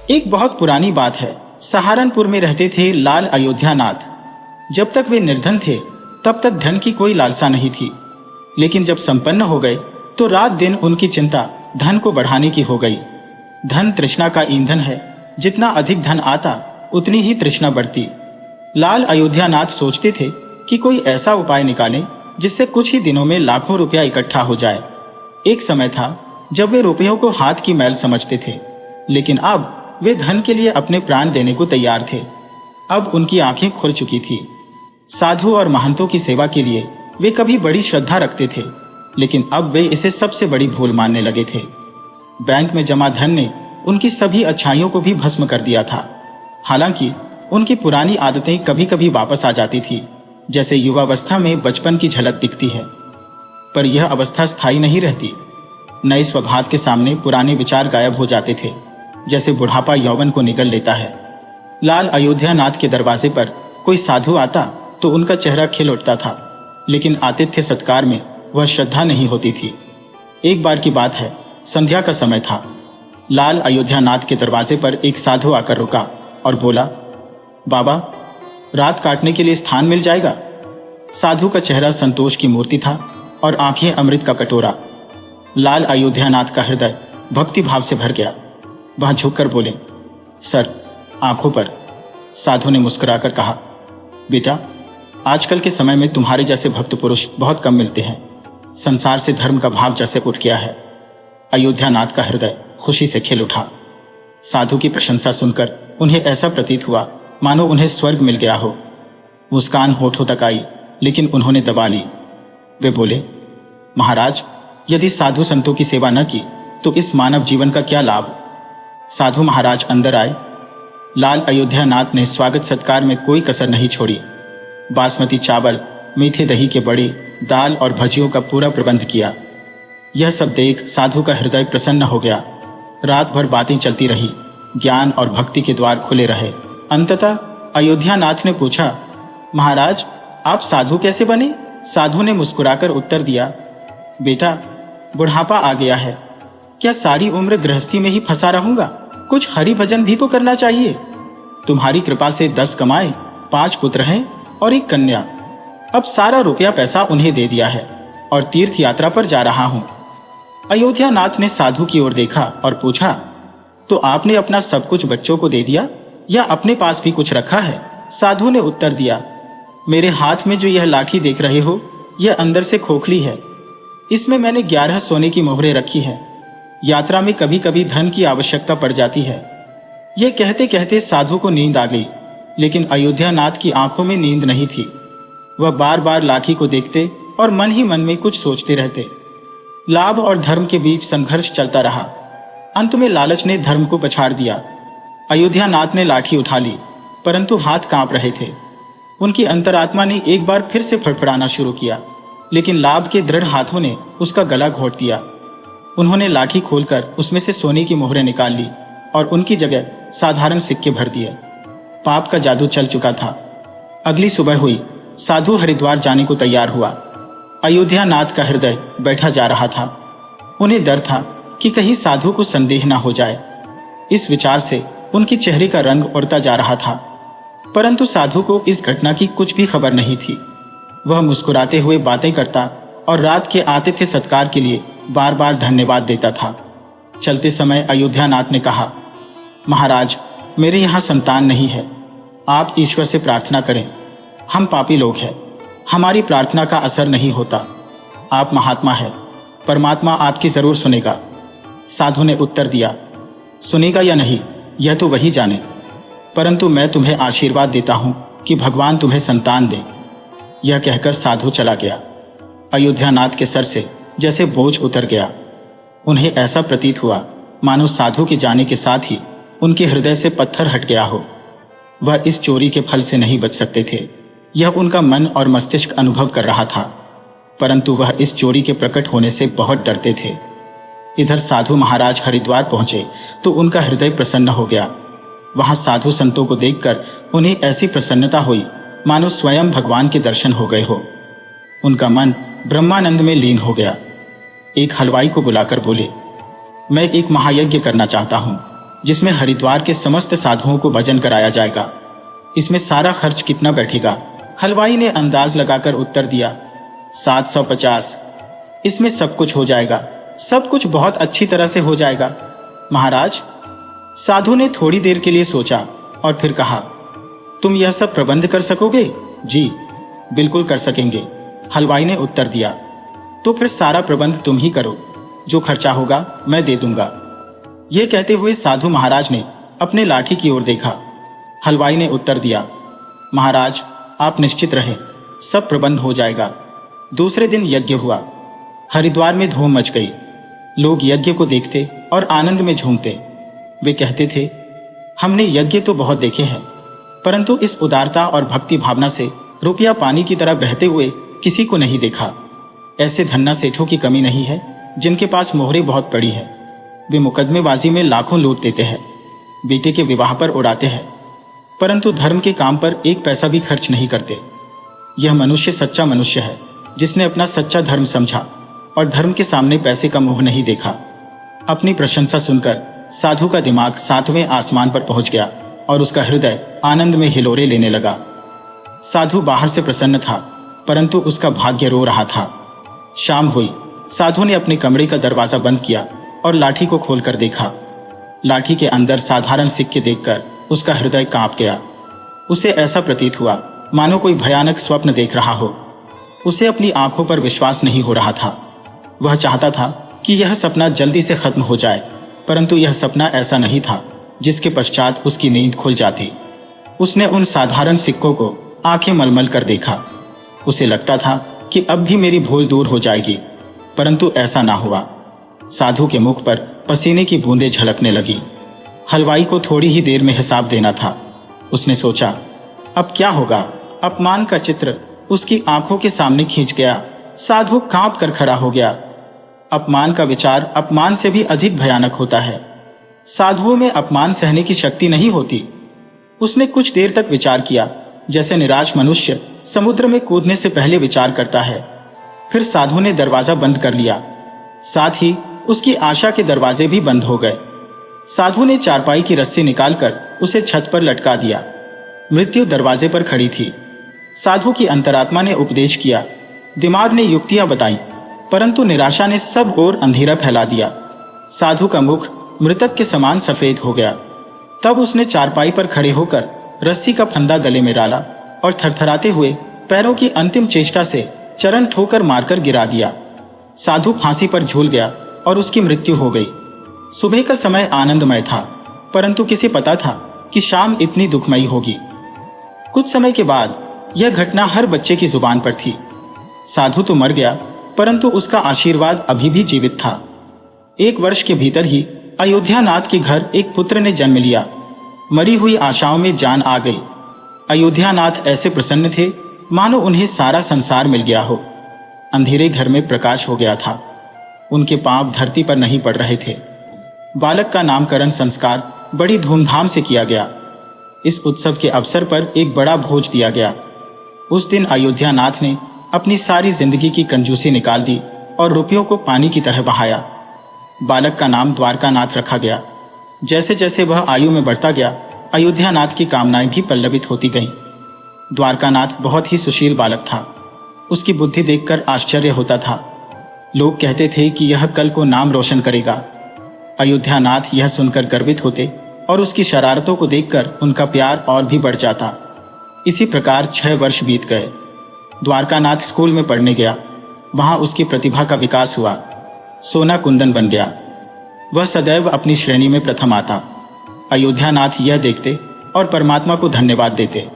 एक बहुत पुरानी बात है। सहारनपुर में रहते थे लाल अयोध्यानाथ। जब तक वे निर्धन थे तब तक धन की कोई लालसा नहीं थी, लेकिन जब संपन्न हो गए तो रात दिन उनकी चिंता धन को बढ़ाने की हो गई। धन तृष्णा का ईंधन है, जितना अधिक धन आता उतनी ही तृष्णा बढ़ती। लाल अयोध्यानाथ सोचते थे कि कोई ऐसा उपाय निकालें जिससे कुछ ही दिनों में लाखों रुपया इकट्ठा हो जाए। एक समय था जब वे रुपयों को हाथ की मैल समझते थे, लेकिन अब वे धन के लिए अपने प्राण देने को तैयार थे। अब उनकी आंखें खुल चुकी थी। साधु और महंतों की सेवा के लिए वे कभी बड़ी श्रद्धा रखते थे, लेकिन अब वे इसे सबसे बड़ी भूल मानने लगे थे। बैंक में जमा धन ने उनकी सभी अच्छाइयों को भी भस्म कर दिया था। हालांकि उनकी पुरानी आदतें कभी कभी वापस आ जाती थी, जैसे युवावस्था में बचपन की झलक दिखती है, पर यह अवस्था स्थायी नहीं रहती। नए स्वभाव के सामने पुराने विचार गायब हो जाते थे, जैसे बुढ़ापा यौवन को निगल लेता है। लाल अयोध्यानाथ के दरवाजे पर कोई साधु आता तो उनका चेहरा खिल उठता था, लेकिन आतिथ्य सत्कार में वह श्रद्धा नहीं होती थी। एक बार की बात है, संध्या का समय था। लाल अयोध्यानाथ के दरवाजे पर एक साधु आकर रुका और बोला, बाबा, रात काटने के लिए स्थान मिल जाएगा? साधु का चेहरा संतोष की मूर्ति था और आंखें अमृत का कटोरा। लाल अयोध्यानाथ का हृदय भक्ति भाव से भर गया। वह झुककर बोले, सर, आंखों पर। साधु ने मुस्कुराकर कहा, बेटा, आजकल के समय में तुम्हारे जैसे भक्त पुरुष बहुत कम मिलते हैं। संसार से धर्म का भाव जैसे उठ गया है। अयोध्यानाथ का हृदय खुशी से खिल उठा। साधु की प्रशंसा सुनकर उन्हें ऐसा प्रतीत हुआ मानो उन्हें स्वर्ग मिल गया हो। मुस्कान होठों तक आई, लेकिन उन्होंने दबा ली। वे बोले, महाराज, यदि साधु संतों की सेवा न की तो इस मानव जीवन का क्या लाभ? साधु महाराज अंदर आए। लाल अयोध्यानाथ ने स्वागत सत्कार में कोई कसर नहीं छोड़ी। बासमती चावल, मीठे दही के बड़े, दाल और भजियों का पूरा प्रबंध किया। यह सब देख साधु का हृदय प्रसन्न हो गया। रात भर बातें चलती रही, ज्ञान और भक्ति के द्वार खुले रहे। अंततः अयोध्यानाथ ने पूछा, महाराज, आप साधु कैसे बने? साधु ने मुस्कुराकर उत्तर दिया, बेटा, बुढ़ापा आ गया है। क्या सारी उम्र गृहस्थी में ही फंसा रहूंगा? कुछ हरि भजन भी तो करना चाहिए। तुम्हारी कृपा से 10 कमाए, 5 पुत्र हैं और 1 कन्या। अब सारा रुपया पैसा उन्हें दे दिया है और तीर्थ यात्रा पर जा रहा हूं। अयोध्यानाथ ने साधु की ओर देखा और पूछा, तो आपने अपना सब कुछ बच्चों को दे दिया या अपने पास भी कुछ रखा है? साधु ने उत्तर दिया, मेरे हाथ में जो यह लाठी देख रहे हो, यह अंदर से खोखली है। इसमें मैंने 11 सोने की मोहरें रखी है। यात्रा में कभी कभी धन की आवश्यकता पड़ जाती है। यह कहते कहते साधु को नींद आ गई, लेकिन अयोध्यानाथ की आंखों में नींद नहीं थी। वह बार बार लाठी को देखते और मन ही मन में कुछ सोचते रहते। लाभ और धर्म के बीच संघर्ष चलता रहा। अंत में लालच ने धर्म को पछाड़ दिया। अयोध्यानाथ ने लाठी उठा ली, परंतु हाथ कांप रहे थे। उनकी अंतरात्मा ने एक बार फिर से फड़फड़ाना शुरू किया, लेकिन लाभ के दृढ़ हाथों ने उसका गला घोंट दिया। उन्होंने लाठी खोलकर उसमें से सोने की मोहरें निकाल ली और उनकी जगह साधारण सिक्के भर दिए। पाप का जादू चल चुका था। अगली सुबह हुई। साधु हरिद्वार जाने को तैयार हुआ। अयोध्यानाथ का हृदय बैठा जा रहा था। उन्हें डर था कि कहीं साधु को संदेह न हो जाए। इस विचार से उनके चेहरे का रंग उड़ता जा रहा था, परंतु साधु को इस घटना की कुछ भी खबर नहीं थी। वह मुस्कुराते हुए बातें करता और रात के आतिथ्य सत्कार के लिए बार बार धन्यवाद देता था। चलते समय अयोध्यानाथ ने कहा, महाराज, मेरे यहाँ संतान नहीं है। आप ईश्वर से प्रार्थना करें। हम पापी लोग हैं, हमारी प्रार्थना का असर नहीं होता। आप महात्मा हैं, परमात्मा आपकी जरूर सुनेगा। साधु ने उत्तर दिया, सुनेगा या नहीं यह तो वही जाने, परंतु मैं तुम्हें आशीर्वाद देता हूं कि भगवान तुम्हें संतान दे। यह कहकर साधु चला गया। अयोध्यानाथ के सर से जैसे बोझ उतर गया। उन्हें ऐसा प्रतीत हुआ मानो साधु के जाने के साथ ही उनके हृदय से पत्थर हट गया हो। वह इस चोरी के फल से नहीं बच सकते थे। यह उनका मन और मस्तिष्क अनुभव कर रहा था, परंतु वह इस चोरी के प्रकट होने से बहुत डरते थे। इधर साधु महाराज हरिद्वार पहुंचे तो उनका हृदय प्रसन्न हो गया। वहां साधु संतों को देखकर उन्हें ऐसी प्रसन्नता हुई मानो स्वयं भगवान के दर्शन हो गए हो। उनका मन ब्रह्मानंद में लीन हो गया। एक हलवाई को बुलाकर बोले, मैं एक महायज्ञ करना चाहता हूं। जिसमें हरिद्वार के समस्त साधुओं को भजन कराया जाएगा। इसमें सारा खर्च कितना बैठेगा? हलवाई ने अंदाज लगाकर उत्तर दिया, 750। इसमें सब कुछ हो जाएगा, सब कुछ बहुत अच्छी तरह से हो जाएगा महाराज। साधु ने थोड़ी देर के लिए सोचा और फिर कहा, तुम यह सब प्रबंध कर सकोगे? जी बिल्कुल कर सकेंगे, हलवाई ने उत्तर दिया। तो फिर सारा प्रबंध तुम ही करो, जो खर्चा होगा मैं दे दूंगा। यह कहते हुए साधु महाराज ने अपने लाठी की ओर देखा। हलवाई ने उत्तर दिया, महाराज आप निश्चित रहें, सब प्रबंध हो जाएगा। दूसरे दिन यज्ञ हुआ। हरिद्वार में धूम मच गई। लोग यज्ञ को देखते और आनंद में झूमते। वे कहते थे, हमने यज्ञ तो बहुत देखे हैं, परंतु इस उदारता और भक्ति भावना से रुपया पानी की तरह बहते हुए किसी को नहीं देखा। ऐसे धन्ना सेठों की कमी नहीं है जिनके पास मोहरें बहुत पड़ी है। वे मुकदमेबाजी में लाखों लूट देते हैं, बेटे के विवाह पर उड़ाते हैं, परंतु धर्म के काम पर एक पैसा भी खर्च नहीं करते। यह मनुष्य सच्चा मनुष्य है, जिसने अपना सच्चा धर्म समझा और धर्म के सामने पैसे का मोह नहीं देखा। अपनी प्रशंसा सुनकर साधु का दिमाग 7वें आसमान पर पहुंच गया और उसका हृदय आनंद में हिलोरे लेने लगा। साधु बाहर से प्रसन्न था, परंतु उसका भाग्य रो रहा था। शाम हुई। साधु ने अपने कमरे का दरवाजा बंद किया और लाठी को खोलकर देखा। लाठी के अंदर साधारण सिक्के देखकर उसका हृदय कांप गया। उसे ऐसा प्रतीत हुआ मानो कोई भयानक स्वप्न देख रहा हो। उसे अपनी आंखों पर विश्वास नहीं हो रहा था। वह चाहता था कि यह सपना जल्दी से खत्म हो जाए, परंतु यह सपना ऐसा नहीं था जिसके पश्चात उसकी नींद खुल जाती। उसने उन साधारण सिक्कों को आंखें मलमल कर देखा। उसे लगता था कि अब भी मेरी भूल दूर हो जाएगी, परंतु ऐसा ना हुआ। साधु के मुख पर पसीने की बूंदें झलकने लगी। हलवाई को थोड़ी ही देर में हिसाब देना था। उसने सोचा, अब क्या होगा? अपमान का चित्र उसकी आंखों के सामने खींच गया। साधु कांप कर खड़ा हो गया। अपमान का विचार अपमान से भी अधिक भयानक होता है। साधुओं में अपमान सहने की शक्ति नहीं होती। उसने कुछ देर तक विचार किया, जैसे निराश मनुष्य समुद्र में कूदने से पहले विचार करता है। फिर साधु ने दरवाजा बंद कर लिया। साथ ही उसकी आशा के दरवाजे भी बंद हो गए। साधु ने चारपाई की रस्सी निकालकर उसे छत पर लटका दिया। मृत्यु दरवाजे पर खड़ी थी। साधु की अंतरात्मा ने उपदेश किया, दिमाग ने युक्तियां बताई, परंतु निराशा ने सब ओर अंधेरा फैला दिया। साधु का मुख मृतक के समान सफेद हो गया। तब उसने चारपाई पर खड़े होकर रस्सी का फंदा गले में डाला और थरथराते हुए पैरों की अंतिम चेष्टा से चरण ठोकर मारकर गिरा दिया। साधु फांसी पर झूल गया और उसकी मृत्यु हो गई। सुबह का समय आनंदमय था, परंतु किसे पता था कि शाम इतनी दुखमयी होगी। कुछ समय के बाद यह घटना हर बच्चे की जुबान पर थी। साधु तो मर गया, परंतु उसका आशीर्वाद अभी भी जीवित था। 1 वर्ष के भीतर ही अयोध्यानाथ के घर एक पुत्र ने जन्म लिया। मरी हुई आशाओं में जान आ गई। अयोध्यानाथ ऐसे प्रसन्न थे मानो उन्हें सारा संसार मिल गया हो। अंधेरे घर में प्रकाश हो गया था। उनके पांव धरती पर नहीं पड़ रहे थे। बालक का नामकरण संस्कार बड़ी धूमधाम से किया गया। इस उत्सव के अवसर पर एक बड़ा भोज दिया गया। उस दिन अयोध्यानाथ ने अपनी सारी जिंदगी की कंजूसी निकाल दी और रुपयों को पानी की तरह बहाया। बालक का नाम द्वारकानाथ रखा गया। जैसे जैसे वह आयु में बढ़ता गया, अयोध्यानाथ की कामनाएं भी पल्लवित होती गईं। द्वारकानाथ बहुत ही सुशील बालक था। उसकी बुद्धि देखकर आश्चर्य होता था। लोग कहते थे कि यह कल को नाम रोशन करेगा। अयोध्यानाथ यह सुनकर गर्वित होते और उसकी शरारतों को देखकर उनका प्यार और भी बढ़ जाता। इसी प्रकार 6 वर्ष बीत गए। द्वारकानाथ स्कूल में पढ़ने गया। वहां उसकी प्रतिभा का विकास हुआ। सोना कुंदन बन गया। वह सदैव अपनी श्रेणी में प्रथम आता। अयोध्यानाथ यह देखते और परमात्मा को धन्यवाद देते।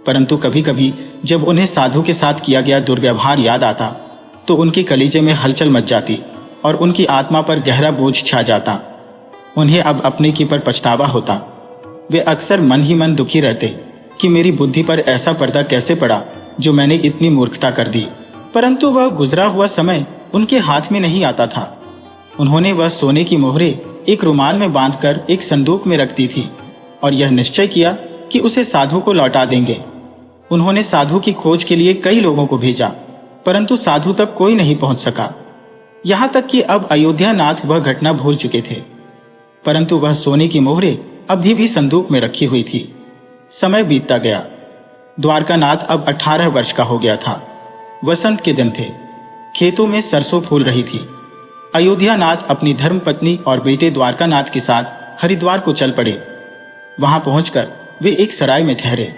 परंतु कभी कभी जब उन्हें साधु के साथ किया गया दुर्व्यवहार याद आता तो उनके कलीजे में हलचल मच जाती और उनकी आत्मा पर गहरा बोझ छा जाता। उन्हें अब अपने की पर पछतावा होता। वे अक्सर मन ही मन दुखी रहते कि मेरी बुद्धि पर ऐसा पर्दा कैसे पड़ा जो मैंने इतनी मूर्खता कर दी। परंतु वह गुजरा हुआ समय उनके हाथ में नहीं आता था। उन्होंने वह सोने की मोहरें एक रुमाल में बांधकर एक संदूक में रख दी थी और यह निश्चय किया कि उसे साधु को लौटा देंगे। उन्होंने साधु की खोज के लिए कई लोगों को भेजा, परंतु साधु तक कोई नहीं पहुंच सका। यहां तक कि अब अयोध्यानाथ वह घटना भूल चुके थे। परंतु वह सोने की मोहरें अभी भी संदूक में रखी हुई थी। समय बीतता गया। द्वारकानाथ अब 18 वर्ष का हो गया था। वसंत के दिन थे। खेतों में सरसों फूल रही थी। अयोध्यानाथ अपनी धर्मपत्नी और बेटे द्वारकानाथ के साथ हरिद्वार को चल पड़े। वहां पहुंचकर वे एक सराय में ठहरे।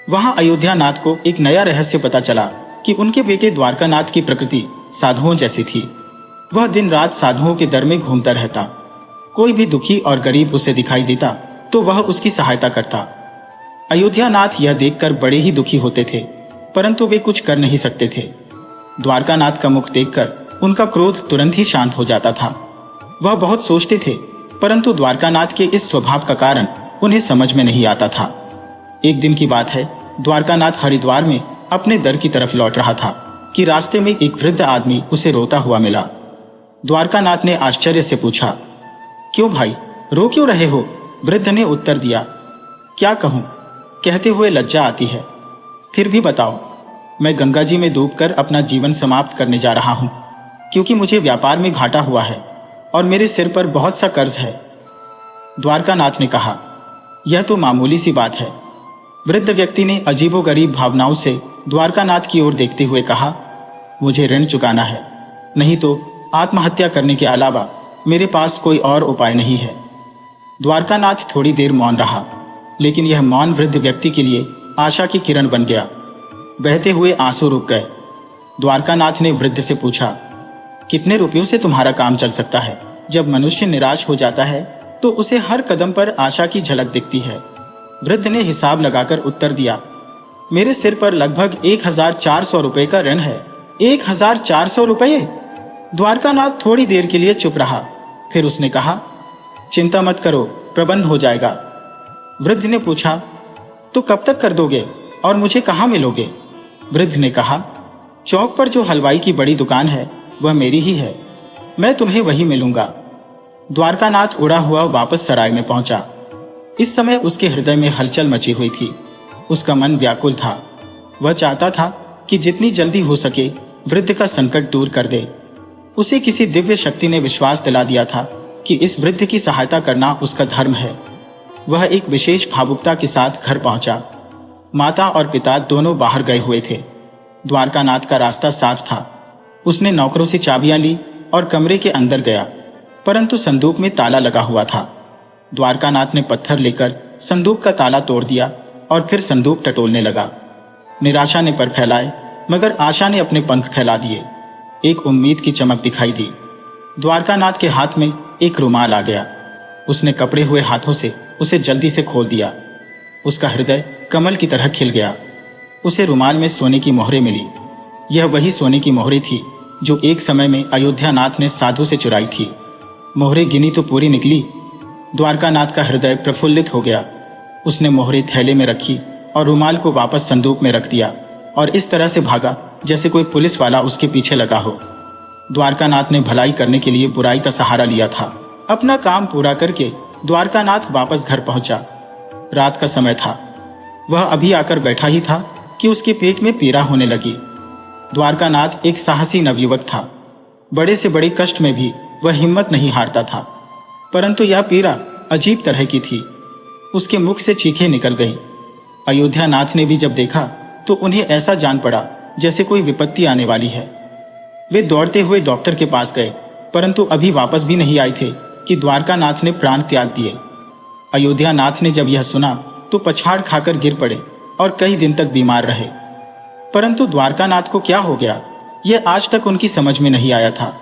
वहां अयोध्यानाथ को एक नया रहस्य पता चला कि उनके बेटे द्वारकानाथ की प्रकृति साधुओं जैसी थी। वह दिन रात साधुओं के दर में घूमता रहता। कोई भी दुखी और गरीब उसे दिखाई देता तो वह उसकी सहायता करता। अयोध्यानाथ यह देखकर बड़े ही दुखी होते थे, परंतु वे कुछ कर नहीं सकते थे। द्वारकानाथ का मुख देखकर उनका क्रोध तुरंत ही शांत हो जाता था। वह बहुत सोचते थे, परंतु द्वारकानाथ के इस स्वभाव का कारण उन्हें समझ में नहीं आता था। एक दिन की बात है, द्वारकानाथ हरिद्वार में अपने दर की तरफ लौट रहा था कि रास्ते में एक वृद्ध आदमी उसे रोता हुआ मिला। द्वारकानाथ ने आश्चर्य से पूछा, क्यों भाई, रो क्यों रहे हो? वृद्ध ने उत्तर दिया, क्या कहूं, कहते हुए लज्जा आती है। फिर भी बताओ। मैं गंगा जी में डूबकर अपना जीवन समाप्त करने जा रहा हूं, क्योंकि मुझे व्यापार में घाटा हुआ है और मेरे सिर पर बहुत सा कर्ज है। द्वारकानाथ ने कहा, यह तो मामूली सी बात है। वृद्ध व्यक्ति ने अजीबोगरीब भावनाओं से द्वारकानाथ की ओर देखते हुए कहा, मुझे ऋण चुकाना है, नहीं तो आत्महत्या करने के अलावा मेरे पास कोई और उपाय नहीं है। द्वारकानाथ थोड़ी देर मौन रहा, लेकिन यह मौन वृद्ध व्यक्ति के लिए आशा की किरण बन गया। बहते हुए आंसू रुक गए। द्वारकानाथ ने वृद्ध से पूछा, कितने रुपयों से तुम्हारा काम चल सकता है? जब मनुष्य निराश हो जाता है तो उसे हर कदम पर आशा की झलक दिखती है। वृद्ध ने हिसाब लगाकर उत्तर दिया, मेरे सिर पर लगभग 1400 रुपए का ऋण है। 1400 रुपये? द्वारकानाथ थोड़ी देर के लिए चुप रहा, फिर उसने कहा, चिंता मत करो, प्रबंध हो जाएगा। वृद्ध ने पूछा, तो कब तक कर दोगे और मुझे कहाँ मिलोगे? वृद्ध ने कहा, चौक पर जो हलवाई की बड़ी दुकान है वह मेरी ही है, मैं तुम्हें वही मिलूंगा। द्वारकानाथ उड़ा हुआ वापस सराय में पहुंचा। इस समय उसके हृदय में हलचल मची हुई थी। उसका मन व्याकुल था। वह चाहता था कि जितनी जल्दी हो सके वृद्ध का संकट दूर कर दे। उसे किसी दिव्य शक्ति ने विश्वास दिला दिया था कि इस वृद्ध की सहायता करना उसका धर्म है। वह एक विशेष भावुकता के साथ घर पहुंचा। माता और पिता दोनों बाहर गए हुए थे। द्वारकानाथ का रास्ता साफ था। उसने नौकरों से चाबियां ली और कमरे के अंदर गया, परंतु संदूक में ताला लगा हुआ था। द्वारकानाथ ने पत्थर लेकर संदूक का ताला तोड़ दिया और फिर संदूक टटोलने लगा। निराशा ने पर फैलाए, मगर आशा ने अपने पंख फैला दिए। एक उम्मीद की चमक दिखाई दी। द्वारकानाथ के हाथ में एक रुमाल आ गया। उसने कपड़े हुए हाथों से उसे जल्दी से खोल दिया। उसका हृदय कमल की तरह खिल गया। उसे रुमाल में सोने की मोहरें मिली। यह वही सोने की मोहरें थी जो एक समय में अयोध्यानाथ ने साधु से चुराई थी। मोहरें गिनी तो पूरी निकली। द्वारकानाथ का हृदय प्रफुल्लित हो गया। उसने मोहरें थैले में रखी और रुमाल को वापस संदूक में रख दिया और इस तरह से भागा जैसे कोई पुलिस वाला उसके पीछे लगा हो। द्वारकानाथ ने भलाई करने के लिए बुराई का सहारा लिया था। अपना काम पूरा करके द्वारकानाथ वापस घर पहुंचा। रात का समय था। वह अभी आकर बैठा ही था कि उसके पेट में पीड़ा होने लगी। द्वारकानाथ एक साहसी नवयुवक था। बड़े से बड़े कष्ट में भी वह हिम्मत नहीं हारता था, परंतु यह पीड़ा अजीब तरह की थी। उसके मुख से चीखें निकल गई। अयोध्यानाथ ने भी जब देखा तो उन्हें ऐसा जान पड़ा जैसे कोई विपत्ति आने वाली है। वे दौड़ते हुए डॉक्टर के पास गए, परंतु अभी वापस भी नहीं आए थे कि द्वारकानाथ ने प्राण त्याग दिए। अयोध्यानाथ ने जब यह सुना तो पछाड़ खाकर गिर पड़े और कई दिन तक बीमार रहे। परंतु द्वारकानाथ को क्या हो गया, यह आज तक उनकी समझ में नहीं आया था।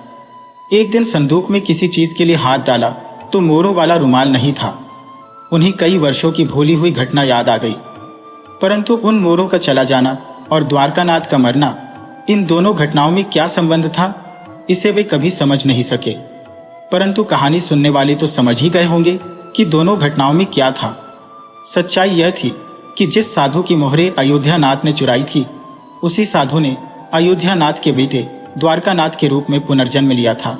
एक दिन संदूक में किसी चीज के लिए हाथ डाला तो मोरों वाला रुमाल नहीं था। उन्हें कई वर्षों की भूली हुई घटना याद आ गई, परंतु उन मोरों का चला जाना और द्वारकानाथ का मरना, इन दोनों घटनाओं में क्या संबंध था, इसे वे कभी समझ नहीं सके। परंतु कहानी सुनने वाले तो समझ ही गए होंगे कि दोनों घटनाओं में क्या था। सच्चाई यह थी कि जिस साधु की मोहरें अयोध्यानाथ ने चुराई थी, उसी साधु ने अयोध्यानाथ के बेटे द्वारकानाथ के रूप में पुनर्जन्म लिया था।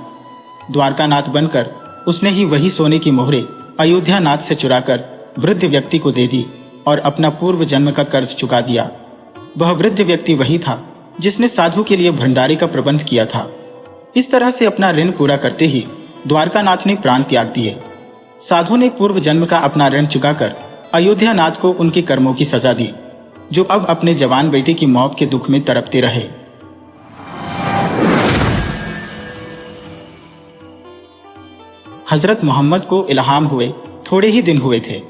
द्वारकानाथ बनकर उसने ही वही सोने की मोहरें अयोध्यानाथ से चुराकर वृद्ध व्यक्ति को दे दी और अपना पूर्व जन्म का कर्ज चुका दिया। वह वृद्ध व्यक्ति वही था जिसने साधु के लिए भंडारे का प्रबंध किया था। इस तरह से अपना ऋण पूरा करते ही द्वारकानाथ ने प्राण त्याग दिए। साधु ने पूर्व जन्म का अपना ऋण चुकाकर अयोध्या नाथ को उनके कर्मों की सजा दी, जो अब अपने जवान बेटे की मौत के दुख में तड़पते रहे। हजरत मोहम्मद को इल्हाम हुए थोड़े ही दिन हुए थे।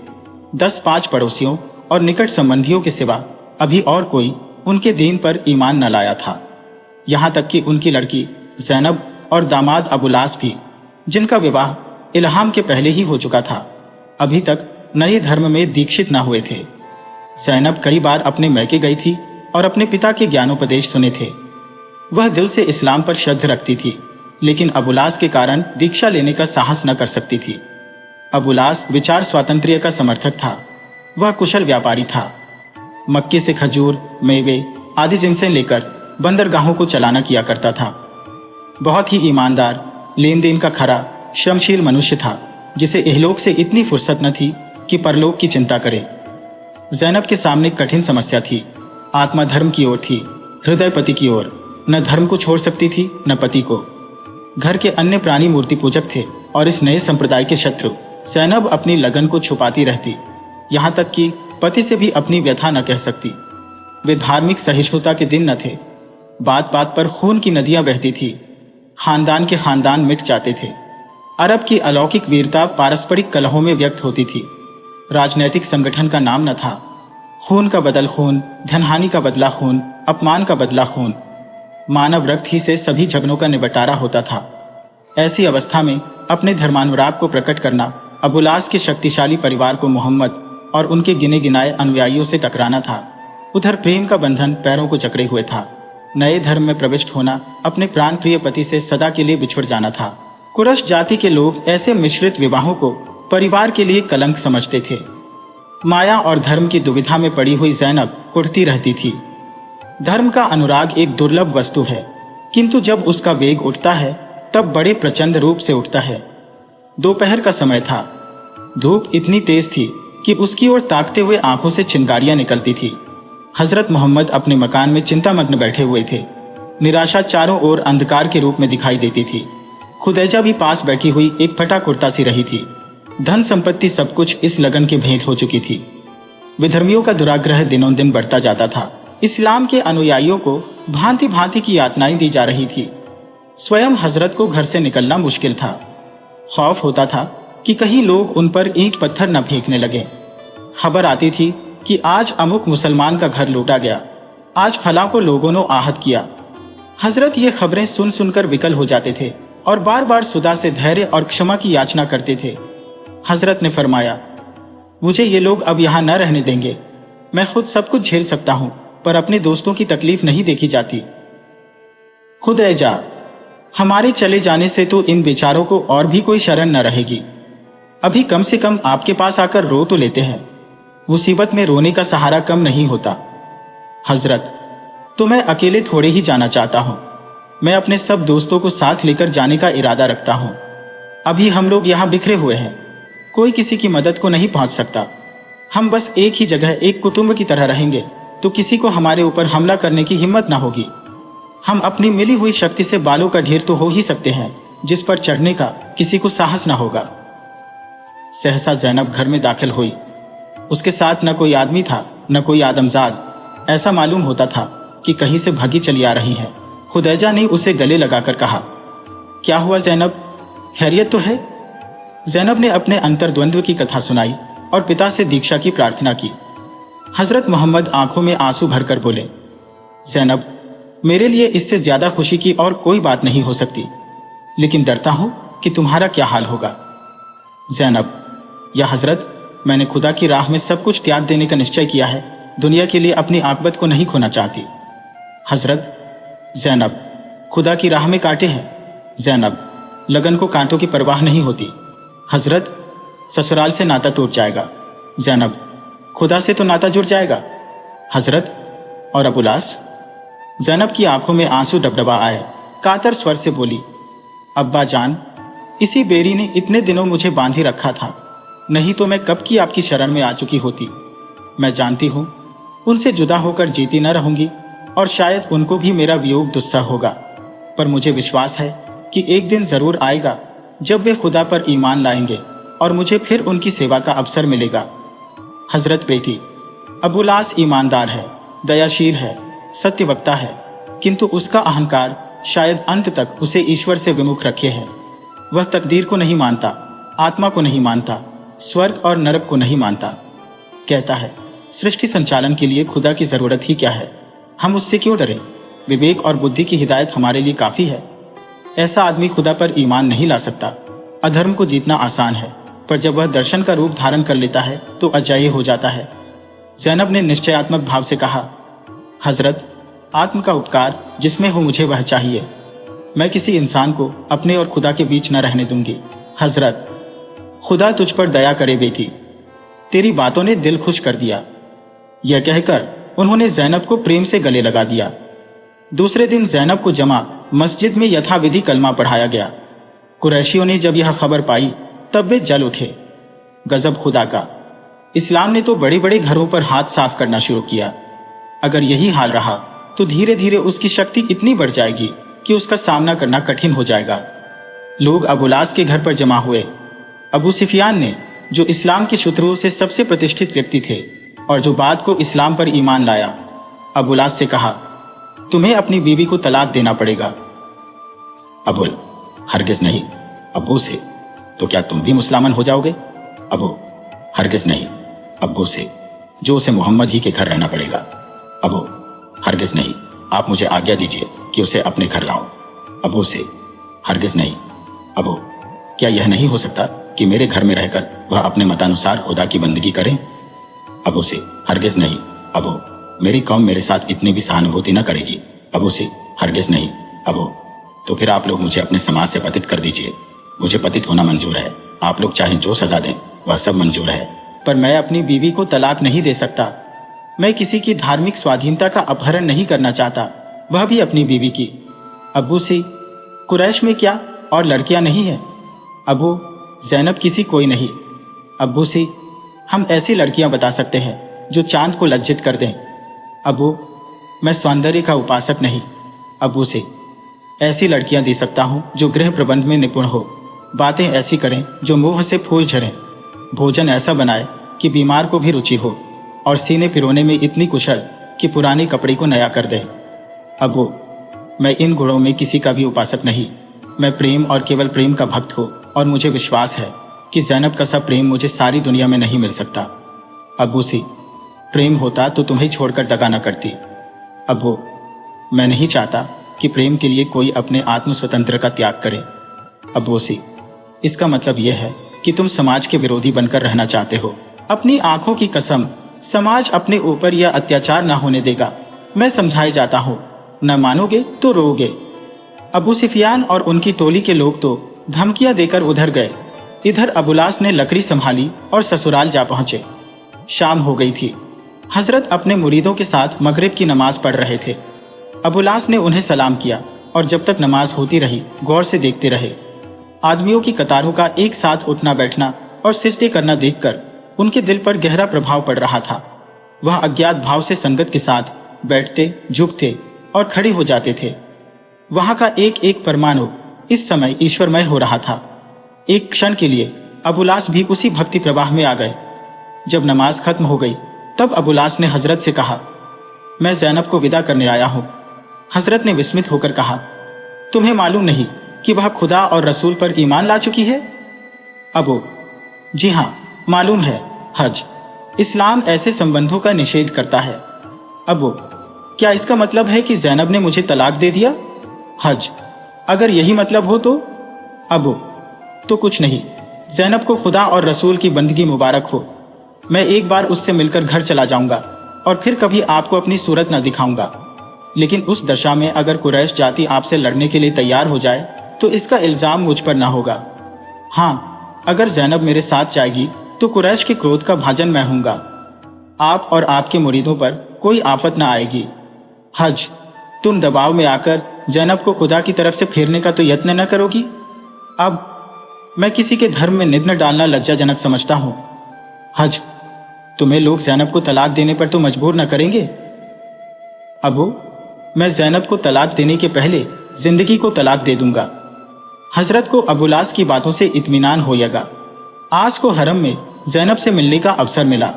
10-5 पड़ोसियों और निकट संबंधियों के सिवा अभी और कोई उनके दीन पर ईमान न लाया था। यहाँ तक कि उनकी लड़की ज़ैनब और दामाद अबुलास भी, जिनका विवाह इल्हाम के पहले ही हो चुका था, अभी तक नए धर्म में दीक्षित न हुए थे। ज़ैनब कई बार अपने मैके गई थी और अपने पिता के ज्ञानोपदेश सुने थे। वह दिल से इस्लाम पर श्रद्धा रखती थी, लेकिन अबुलास के कारण दीक्षा लेने का साहस न कर सकती थी। अबुलास विचार स्वातंत्र्य का समर्थक था। वह कुशल व्यापारी था। मक्के से खजूर, मेवे आदि जिनसे लेकर बंदरगाहों को चलाना किया करता था। बहुत ही ईमानदार, लेन देन का खरा, श्रमशील मनुष्य था, जिसे इहलोक से इतनी फुर्सत न थी कि परलोक की चिंता करे। ज़ैनब के सामने कठिन समस्या थी। आत्मा धर्म की ओर थी, हृदय पति की ओर। न धर्म को छोड़ सकती थी, न पति को। घर के अन्य प्राणी मूर्ति पूजक थे और इस नए संप्रदाय के शत्रु। ज़ैनब अपनी लगन को छुपाती रहती, यहाँ तक कि पति से भी अपनी व्यथा न कह सकती। वे धार्मिक सहिष्णुता के दिन न थे। बात बात पर खून की नदियां बहती थी। खानदान के खानदान मिट जाते थे। अरब की अलौकिक वीरता पारस्परिक कलहों में व्यक्त होती थी। राजनैतिक संगठन का नाम न था। खून का बदल खून, धनहानि का बदला खून, अपमान का बदला खून। मानव रक्त ही से सभी झगड़ों का निबटारा होता था। ऐसी अवस्था में अपने धर्मानुराग को प्रकट करना, अबुलास के शक्तिशाली परिवार को मोहम्मद और उनके गिने गिनाए अनुयायियों से टकराना था। उधर प्रेम का बंधन पैरों को जकड़े हुए था। नए धर्म में प्रविष्ट होना, अपने प्राण प्रिय पति से सदा के लिए बिछुड़ जाना था। कुरैश जाति के लोग ऐसे मिश्रित विवाहों को परिवार के लिए कलंक समझते थे। माया और धर्म की दुविधा में पड़ी हुई ज़ैनब कुढ़ती रहती थी। धर्म का अनुराग एक दुर्लभ वस्तु है, किंतु जब उसका वेग उठता है तब बड़े प्रचंड रूप से उठता है। दोपहर का समय था। धूप इतनी तेज थी कि उसकी ओर ताकते हुए आंखों से चिंगारियां निकलती थी। हजरत मोहम्मद अपने मकान में चिंतामग्न बैठे हुए थे। निराशा चारों ओर अंधकार के रूप में दिखाई देती थी। खुदैजा भी पास बैठी हुई एक फटा कुर्ता सी रही थी। धन संपत्ति सब कुछ इस लगन के भेंट हो चुकी थी। विधर्मियों का दुराग्रह दिनों दिन बढ़ता जाता था। इस्लाम के अनुयायियों को भांति भांति की यातनाएं दी जा रही थी। स्वयं हजरत को घर से निकलना मुश्किल था। खौफ होता था कि कहीं लोग उन पर ईंट पत्थर न फेंकने लगे। खबर आती थी कि आज अमुक मुसलमान का घर लूटा गया, आज फलां को लोगों ने आहत किया। हजरत ये खबरें सुन सुनकर विकल हो जाते थे और बार बार सुदा से धैर्य और क्षमा की याचना करते थे। हजरत ने फरमाया, मुझे ये लोग अब यहाँ न रहने देंगे। मैं खुद सब कुछ झेल सकता हूँ, पर अपने दोस्तों की तकलीफ नहीं देखी जाती। खुद ए जा, हमारे चले जाने से तो इन बेचारों को और भी कोई शरण न रहेगी। अभी कम से कम आपके पास आकर रो तो लेते हैं। मुसीबत में रोने का सहारा कम नहीं होता। हजरत, तो मैं अकेले थोड़े ही जाना चाहता हूँ। मैं अपने सब दोस्तों को साथ लेकर जाने का इरादा रखता हूँ। अभी हम लोग यहाँ बिखरे हुए हैं, कोई किसी की मदद को नहीं पहुंच सकता। हम बस एक ही जगह एक कुटुंब की तरह रहेंगे तो किसी को हमारे ऊपर हमला करने की हिम्मत ना होगी। हम अपनी मिली हुई शक्ति से बालों का ढेर तो हो ही सकते हैं, जिस पर चढ़ने का किसी को साहस ना होगा। सहसा ज़ैनब घर में दाखिल हुई। उसके साथ न कोई आदमी था, न कोई आदमजाद। ऐसा मालूम होता था कि कहीं से भागी चली आ रही है। खुदैजा ने उसे गले लगाकर कहा, क्या हुआ ज़ैनब, खैरियत तो है? ज़ैनब ने अपने अंतर्द्वंद्व की कथा सुनाई और पिता से दीक्षा की प्रार्थना की। हजरत मोहम्मद आंखों में आंसू भरकर बोले, ज़ैनब, मेरे लिए इससे ज्यादा खुशी की और कोई बात नहीं हो सकती, लेकिन डरता हूं कि तुम्हारा क्या हाल होगा। ज़ैनब, या हजरत, मैंने खुदा की राह में सब कुछ त्याग देने का निश्चय किया है। दुनिया के लिए अपनी आकबत को नहीं खोना चाहती। हजरत, ज़ैनब, खुदा की राह में कांटे हैं। ज़ैनब, लगन को कांटों की परवाह नहीं होती। हजरत, ससुराल से नाता टूट जाएगा। ज़ैनब, खुदा से तो नाता जुड़ जाएगा। हजरत, और अबुलास? ज़ैनब की आंखों में आंसू डबडबा आए। कातर स्वर से बोली, अब्बा जान, इसी बेरी ने इतने दिनों मुझे बांधे रखा था, नहीं तो मैं कब की आपकी शरण में आ चुकी होती। मैं जानती हूं उनसे जुदा होकर जीती न रहूंगी और शायद उनको भी मेरा वियोग दुस्सह होगा, पर मुझे विश्वास है कि एक दिन जरूर आएगा जब वे खुदा पर ईमान लाएंगे और मुझे फिर उनकी सेवा का अवसर मिलेगा। हजरत बेटी, अबुलास ईमानदार है, दयाशील है, सत्यवक्ता है, किंतु उसका अहंकार शायद अंत तक उसे ईश्वर से विमुख रखे है। वह तकदीर को नहीं मानता, आत्मा को नहीं मानता, स्वर्ग और नरक को नहीं मानता। कहता है, सृष्टि संचालन के लिए खुदा की जरूरत ही क्या है, हम उससे क्यों डरें? विवेक और बुद्धि की हिदायत हमारे लिए काफी है। ऐसा आदमी खुदा पर ईमान नहीं ला सकता। अधर्म को जीतना आसान है, पर जब वह दर्शन का रूप धारण कर लेता है तो अजेय हो जाता है। ज़ैनब ने निश्चयात्मक भाव से कहा, हजरत, आत्म का उपकार जिसमें हो मुझे वह चाहिए। मैं किसी इंसान को अपने और खुदा के बीच न रहने दूंगी। हजरत, खुदा तुझ पर दया करे बेटी, तेरी बातों ने दिल खुश कर दिया। यह कहकर उन्होंने ज़ैनब को प्रेम से गले लगा दिया। दूसरे दिन ज़ैनब को जमा मस्जिद में यथाविधि कलमा पढ़ाया गया। कुरैशियों ने जब यह खबर पाई तब वे जल उठे। गजब खुदा का! इस्लाम ने तो बड़े बड़े घरों पर हाथ साफ करना शुरू किया। अगर यही हाल रहा तो धीरे धीरे उसकी शक्ति इतनी बढ़ जाएगी कि उसका सामना करना कठिन हो जाएगा। लोग अबुलास के घर पर जमा हुए। अबू सुफियान ने, जो इस्लाम के शत्रुओं से सबसे प्रतिष्ठित व्यक्ति थे और जो बाद को इस्लाम पर ईमान लाया, अबुलास से कहा, तुम्हें अपनी बीवी को तलाक देना पड़ेगा। अबुल, हरगिज नहीं। अब्बू से, तो क्या तुम भी मुसलमान हो जाओगे? अबू, हरगिज नहीं। अब्बू से, जो उसे मोहम्मद ही के घर रहना पड़ेगा। अबू, हरगिज नहीं, आप मुझे आज्ञा दीजिए कि उसे अपने घर लाऊं। अबू से, हरगिज नहीं। अबू, क्या यह नहीं हो सकता कि मेरे घर में रहकर वह अपने मतानुसार खुदा की बंदगी करे? अबू से, हरगिज नहीं। अबू, मेरी कौम मेरे साथ इतनी भी सहानुभूति न करेगी। अबू से, हरगिज नहीं। अबू, तो फिर आप लोग मुझे अपने समाज से पतित कर दीजिए। मुझे पतित होना मंजूर है। आप लोग चाहे जो सजा दें वह सब मंजूर है, पर मैं अपनी बीवी को तलाक नहीं दे सकता। मैं किसी की धार्मिक स्वाधीनता का अपहरण नहीं करना चाहता, वह भी अपनी बीवी की। अब्बू से, कुरैश में क्या और लड़कियां नहीं है? अबू, ज़ैनब किसी कोई नहीं। अब्बू से, हम ऐसी लड़कियां बता सकते हैं जो चांद को लज्जित कर दें। अबू, मैं सौंदर्य का उपासक नहीं। अब्बू से, ऐसी लड़कियां दे सकता हूं जो गृह प्रबंध में निपुण हो, बातें ऐसी करें जो मुंह से फूल झड़ें, भोजन ऐसा बनाए कि बीमार को भी रुचि हो, और सीने पिरोने में इतनी कुशल कि पुराने कपड़े को नया कर दे। अबू, मैं इन गुणों में किसी का भी उपासक नहीं। मैं प्रेम और केवल प्रेम का भक्त हूँ, और मुझे विश्वास है कि ज़ैनब का सा प्रेम मुझे सारी दुनिया में नहीं मिल सकता। अबू से, प्रेम होता तो तुम्हें छोड़कर दगा न करती। अबू, मैं नहीं चाहता कि प्रेम के लिए कोई अपने आत्म स्वतंत्र का त्याग करे। अबू से, इसका मतलब यह है कि तुम समाज के विरोधी बनकर रहना चाहते हो। अपनी आंखों की कसम, समाज अपने ऊपर यह अत्याचार ना होने देगा। मैं समझाए जाता हूँ, न मानोगे तो रोओगे। अबू सुफियान और उनकी टोली के लोग तो धमकियां देकर उधर गए। इधर अबुलास ने लकड़ी संभाली और ससुराल जा पहुंचे। शाम हो गई थी। हजरत अपने मुरीदों के साथ मगरिब की नमाज पढ़ रहे थे। अबुलास ने उन्हें सलाम किया और जब तक नमाज होती रही गौर से देखते रहे। आदमियों की कतारों का एक साथ उठना बैठना और सिजदे करना देखकर उनके दिल पर गहरा प्रभाव पड़ रहा था। वह अज्ञात भाव से संगत के साथ बैठते, झुकते और खड़े हो जाते थे। वहां का एक एक परमाणु इस समय ईश्वरमय हो रहा था। एक क्षण के लिए अबुलास भी उसी भक्ति प्रवाह में आ गए। जब नमाज खत्म हो गई तब अबुलास ने हजरत से कहा, मैं ज़ैनब को विदा करने आया हूं। हजरत ने विस्मित होकर कहा, तुम्हें मालूम नहीं कि वह खुदा और रसूल पर ईमान ला चुकी है? अबू, जी हां, मालूम है। हज, इस्लाम ऐसे संबंधों का निषेध करता है। अबू, क्या इसका मतलब है कि ज़ैनब ने मुझे तलाक दे दिया? हज, अगर यही मतलब हो तो? अबू, तो कुछ नहीं। ज़ैनब को खुदा और रसूल की बंदगी मुबारक हो। मैं एक बार उससे मिलकर घर चला जाऊंगा और फिर कभी आपको अपनी सूरत न दिखाऊंगा। लेकिन उस दशा में अगर कुरैश जाति आपसे लड़ने के लिए तैयार हो जाए तो इसका इल्जाम मुझ पर ना होगा। हाँ, अगर ज़ैनब मेरे साथ जाएगी तो कुरैश के क्रोध का भाजन मैं हूंगा। आप और आपके मुरीदों पर कोई आफत ना आएगी। हज, तुम दबाव में आकर ज़ैनब को खुदा की तरफ से फेरने का तो यत्न न करोगी? अब मैं किसी के धर्म में निंदा डालना लज्जाजनक समझता हूं। हज, तुम्हें लोग ज़ैनब को तलाक देने पर तो मजबूर न करेंगे? अबू, मैं ज़ैनब को तलाक देने के पहले जिंदगी को तलाक दे दूंगा। हजरत को अबुलास की बातों से इत्मीनान होएगा। आस को हरम में जैनब से मिलने का अवसर मिला।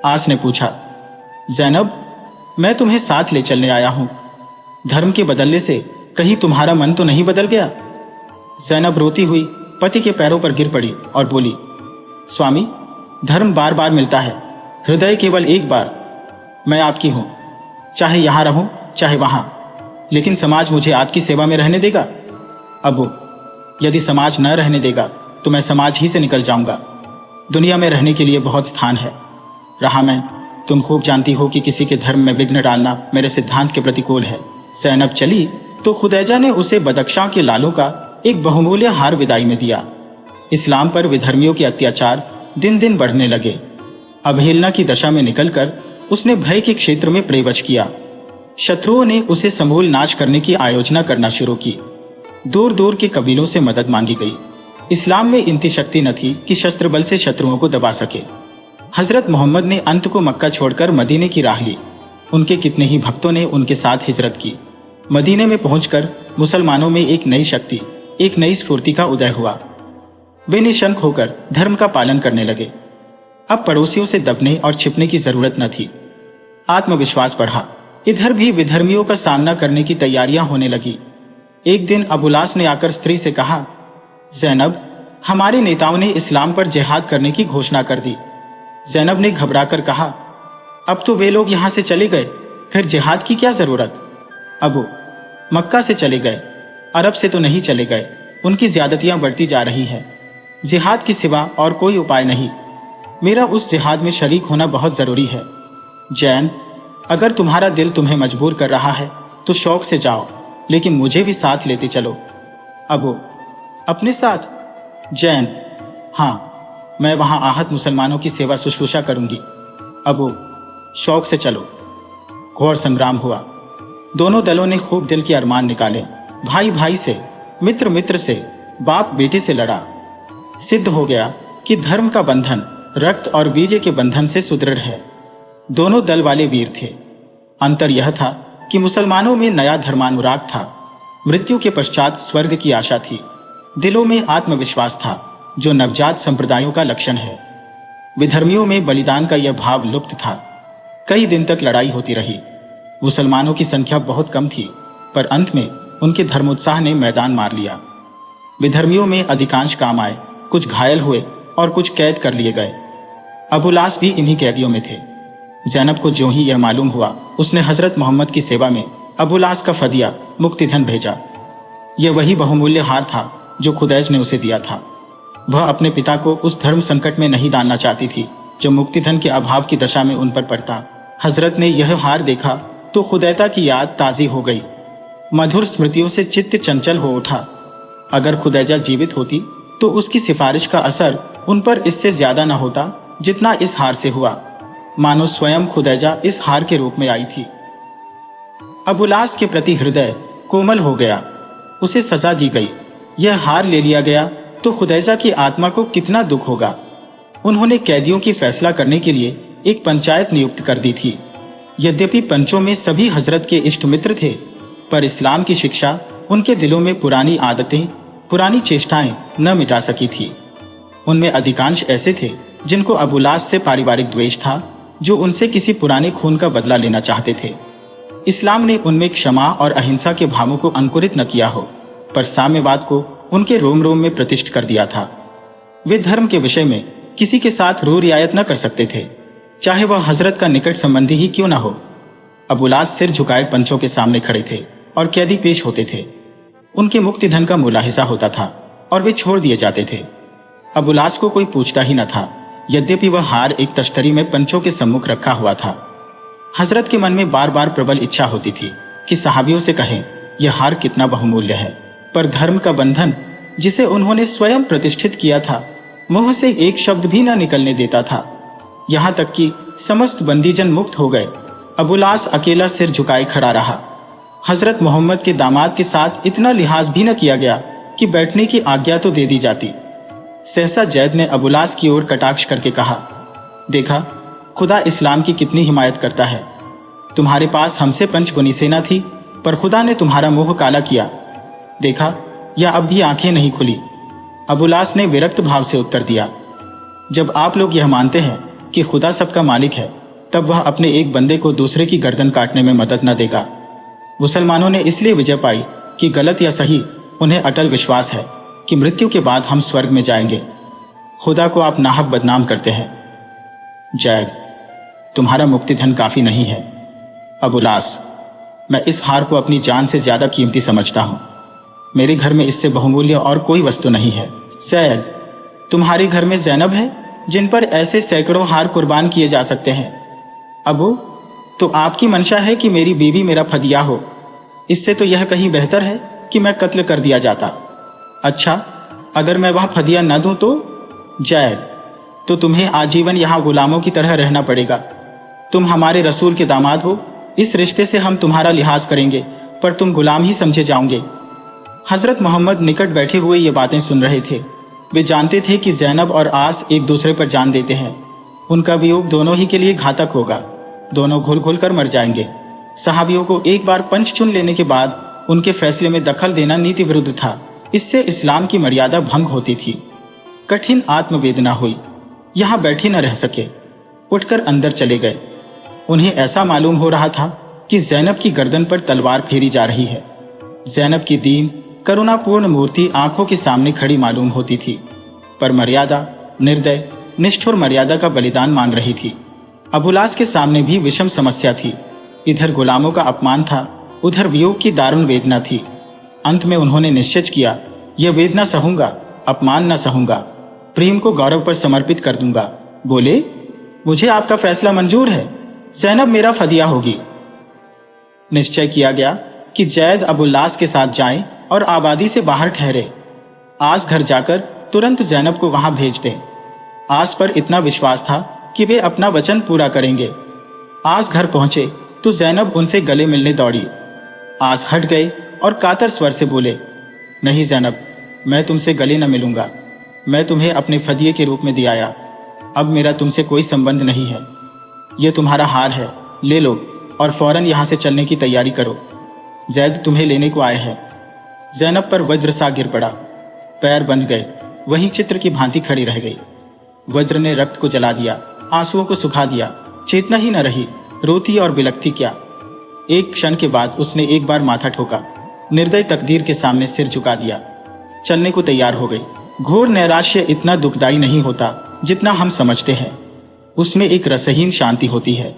आस ने पूछा, जैनब, मैं तुम्हें साथ ले चलने आया हूं। धर्म के बदलने से कहीं तुम्हारा मन तो नहीं बदल गया? जैनब रोती हुई पति के पैरों पर गिर पड़ी और बोली, स्वामी, धर्म बार बार मिलता है, हृदय केवल एक बार। मैं आपकी हूं, चाहे यहां रहूं चाहे वहां, लेकिन समाज मुझे आपकी सेवा में रहने देगा? अबू, यदि समाज न रहने देगा तो मैं समाज ही से निकल जाऊंगा। दुनिया में रहने के लिए बहुत स्थान है। रहा मैं, तुम खूब जानती हो कि किसी के धर्म में विघ्न डालना मेरे सिद्धांत के प्रतिकूल है। जैनब चली तो खुदैजा ने उसे बदख्शां के लालों का एक बहुमूल्य हार विदाई में दिया। इस्लाम पर विधर्मियों के अत्याचार दिन दिन बढ़ने लगे। अवहेलना की दशा में निकलकर उसने भय के क्षेत्र में प्रवेश किया। शत्रुओं ने उसे समूल नाश करने की आयोजना करना शुरू की। दूर दूर के कबीलों से मदद मांगी गई। इस्लाम में इतनी शक्ति न थी कि शस्त्र बल से शत्रुओं को दबा सके। हजरत मोहम्मद ने अंत को मक्का छोड़कर मदीने की राह ली। उनके कितने ही भक्तों ने उनके साथ हिजरत की। मदीने में पहुंचकर मुसलमानों में एक नई शक्ति, एक नई स्फूर्ति का उदय हुआ। वे निशंक होकर धर्म का पालन करने लगे। अब पड़ोसियों से दबने और छिपने की जरूरत न थी। आत्मविश्वास बढ़ा। इधर भी विधर्मियों का सामना करने की तैयारियां होने लगी। एक दिन अबुलास ने आकर स्त्री से कहा, जैनब, हमारे नेताओं ने इस्लाम पर जिहाद करने की घोषणा कर दी। जैनब ने घबराकर कहा, अब तो वे लोग यहां से चले गए, फिर जिहाद की क्या जरूरत? अबू, मक्का से चले गए, अरब से तो नहीं चले गए। उनकी ज्यादतियां बढ़ती जा रही हैं। जिहाद के सिवा और कोई उपाय नहीं। मेरा उस जिहाद में शरीक होना बहुत जरूरी है। जैन, अगर तुम्हारा दिल तुम्हें मजबूर कर रहा है तो शौक से जाओ, लेकिन मुझे भी साथ लेते चलो। अबू, अपने साथ? जैन, हाँ, मैं वहां आहत मुसलमानों की सेवा शुश्रूषा करूंगी। अबू, शौक से चलो। घोर संग्राम हुआ। दोनों दलों ने खूब दिल के अरमान निकाले। भाई भाई से, मित्र मित्र से, बाप बेटे से लड़ा। सिद्ध हो गया कि धर्म का बंधन रक्त और बीज के बंधन से सुदृढ़ है। दोनों दल वाले वीर थे। अंतर यह था कि मुसलमानों में नया धर्मानुराग था। मृत्यु के पश्चात स्वर्ग की आशा थी। दिलों में आत्मविश्वास था, जो नवजात संप्रदायों का लक्षण है। विधर्मियों में बलिदान का यह भाव लुप्त था। कई दिन तक लड़ाई होती रही। मुसलमानों की संख्या बहुत कम थी, पर अंत में उनके धर्मोत्साह ने मैदान मार लिया। विधर्मियों में अधिकांश काम आए, कुछ घायल हुए और कुछ कैद कर लिए गए। अबुलास भी इन्हीं कैदियों में थे। जैनब को ज्यों ही यह मालूम हुआ, उसने हजरत मोहम्मद की सेवा में अबुलास का फदिया, मुक्तिधन भेजा। यह वही बहुमूल्य हार था जो खुदैज ने उसे दिया था। वह अपने पिता को उस धर्म संकट में नहीं डालना चाहती थी जो मुक्तिधन के अभाव की दशा में उन पर पड़ता। हजरत ने यह हार देखा तो खुदैता की याद ताजी हो गई। मधुर स्मृतियों से चित्त चंचल हो उठा। अगर खुदैजा जीवित होती तो उसकी सिफारिश का असर उन पर इससे ज्यादा न होता जितना इस हार से हुआ। मानो स्वयं खुदैजा इस हार के रूप में आई थी। अबुलास के प्रति हृदय कोमल हो गया। उसे सजा दी गई। यह हार ले लिया गया तो खुदैजा की आत्मा को कितना दुख होगा। उन्होंने कैदियों की फैसला करने के लिए एक पंचायत नियुक्त कर दी थी। यद्यपि पंचों में सभी हजरत के इष्ट मित्र थे, पर इस्लाम की शिक्षा उनके दिलों में पुरानी आदतें, पुरानी चेष्टाएं न मिटा सकी थी। उनमें अधिकांश ऐसे थे जिनको अबुलास से पारिवारिक द्वेष था, जो उनसे किसी पुराने खून का बदला लेना चाहते थे। इस्लाम ने उनमें क्षमा और अहिंसा के भावों को अंकुरित न किया हो, पर साम्यवाद को उनके रोम रोम में प्रतिष्ठित कर दिया था। वे धर्म के विषय में किसी के साथ रू रियायत न कर सकते थे, चाहे वह हजरत का निकट संबंधी ही क्यों न हो। अबुलास सिर झुकाए पंचों के सामने खड़े थे और कैदी पेश होते थे। उनके मुक्तिधन का मुलाहिजा होता था और वे छोड़ दिए जाते थे। अबुलास को कोई पूछता ही न था, यद्यपि वह हार एक तश्तरी में पंचों के सम्मुख रखा हुआ था। हजरत के मन में बार बार प्रबल इच्छा होती थी कि सहाबियों से कहें, यह हार कितना बहुमूल्य है, पर धर्म का बंधन जिसे उन्होंने स्वयं प्रतिष्ठित किया था, मुंह से एक शब्द भी न निकलने देता था। यहां तक कि समस्त बंदीजन मुक्त हो गए। अबुलास अकेला सिर झुकाए खड़ा रहा। हजरत मोहम्मद के दामाद के साथ इतना लिहाज भी न किया गया कि बैठने की आज्ञा तो दे दी जाती। सहसा जैद ने अबुलास की ओर कटाक्ष करके कहा, देखा, खुदा इस्लाम की कितनी हिमायत करता है। तुम्हारे पास हमसे पंचगुनी सेना थी, पर खुदा ने तुम्हारा मुंह काला किया। देखा, या अब भी आंखें नहीं खुली। अबुलास ने विरक्त भाव से उत्तर दिया, जब आप लोग यह मानते हैं कि खुदा सबका मालिक है, तब वह अपने एक बंदे को दूसरे की गर्दन काटने में मदद न देगा। मुसलमानों ने इसलिए विजय पाई कि गलत या सही, उन्हें अटल विश्वास है कि मृत्यु के बाद हम स्वर्ग में जाएंगे। खुदा को आप नाहक बदनाम करते हैं। जैद, तुम्हारा मुक्ति धन काफी नहीं है। अबुलास, मैं इस हार को अपनी जान से ज्यादा कीमती समझता हूं। मेरे घर में इससे बहुमूल्य और कोई वस्तु नहीं है। सैयद, तुम्हारे घर में जैनब है जिन पर ऐसे सैकड़ों हार कुर्बान किए जा सकते हैं। अबू, तो आपकी मंशा है कि मेरी बीवी मेरा फदिया हो। इससे तो यह कहीं बेहतर है कि मैं कत्ल कर दिया जाता। अच्छा, अगर मैं वह फदिया न दूं तो? जैद, तो तुम्हें आजीवन यहां गुलामों की तरह रहना पड़ेगा। तुम हमारे रसूल के दामाद हो, इस रिश्ते से हम तुम्हारा लिहाज करेंगे, पर तुम गुलाम ही समझे जाओगे। हजरत मोहम्मद निकट बैठे हुए ये बातें सुन रहे थे। वे जानते थे कि जैनब और आस एक दूसरे पर जान देते हैं। उनका वियोग दोनों ही के लिए घातक होगा। दोनों घुल घुल कर मर जाएंगे। सहाबियों को एक बार पंच चुन लेने के बाद उनके फैसले में दखल देना नीति विरुद्ध था। इससे इस्लाम की मर्यादा भंग होती थी। कठिन आत्मवेदना हुई। यहां बैठे न रह सके, उठकर अंदर चले गए। उन्हें ऐसा मालूम हो रहा था कि जैनब की गर्दन पर तलवार फेरी जा रही है। जैनब की दीन करुणापूर्ण मूर्ति आंखों के सामने खड़ी मालूम होती थी, पर मर्यादा, निर्दय, निष्ठुर मर्यादा का बलिदान मांग रही थी। अबुलास के सामने भी विषम समस्या थी। इधर गुलामों का अपमान था, उधर वियोग की दारुण वेदना थी। अंत में उन्होंने निश्चय किया, यह वेदना सहूंगा, अपमान न सहूंगा, प्रेम को गौरव पर समर्पित कर दूंगा। बोले, मुझे आपका फैसला मंजूर है, जैनब मेरा फदिया होगी। निश्चय किया कि जैद अबुल्लास के साथ जाएं और आबादी से बाहर ठहरे। आस घर जाकर तुरंत जैनब को वहां भेज दें। आस पर इतना विश्वास था कि वे अपना वचन पूरा करेंगे। आस घर पहुंचे तो जैनब उनसे गले मिलने दौड़ी। आस हट गए और कातर स्वर से बोले, नहीं जैनब, मैं तुमसे गले न मिलूंगा। मैं तुम्हें अपने फदिये के रूप में दिया आया। अब मेरा तुमसे कोई संबंध नहीं है। यह तुम्हारा हार है, ले लो और फौरन यहां से चलने की तैयारी करो। जैद तुम्हें लेने को आए हैं। जैनब पर वज्र सा गिर पड़ा। पैर बंध गए, वहीं चित्र की भांति खड़ी रह गई। वज्र ने रक्त को जला दिया, आंसुओं को सुखा दिया। चेतना ही न रही, रोती और बिलखती क्या। एक क्षण के बाद उसने एक बार माथा ठोका, निर्दय तकदीर के सामने सिर झुका दिया। चलने को तैयार हो गई। घोर नैराश्य इतना दुखदायी नहीं होता जितना हम समझते हैं। उसमें एक रसहीन शांति होती है।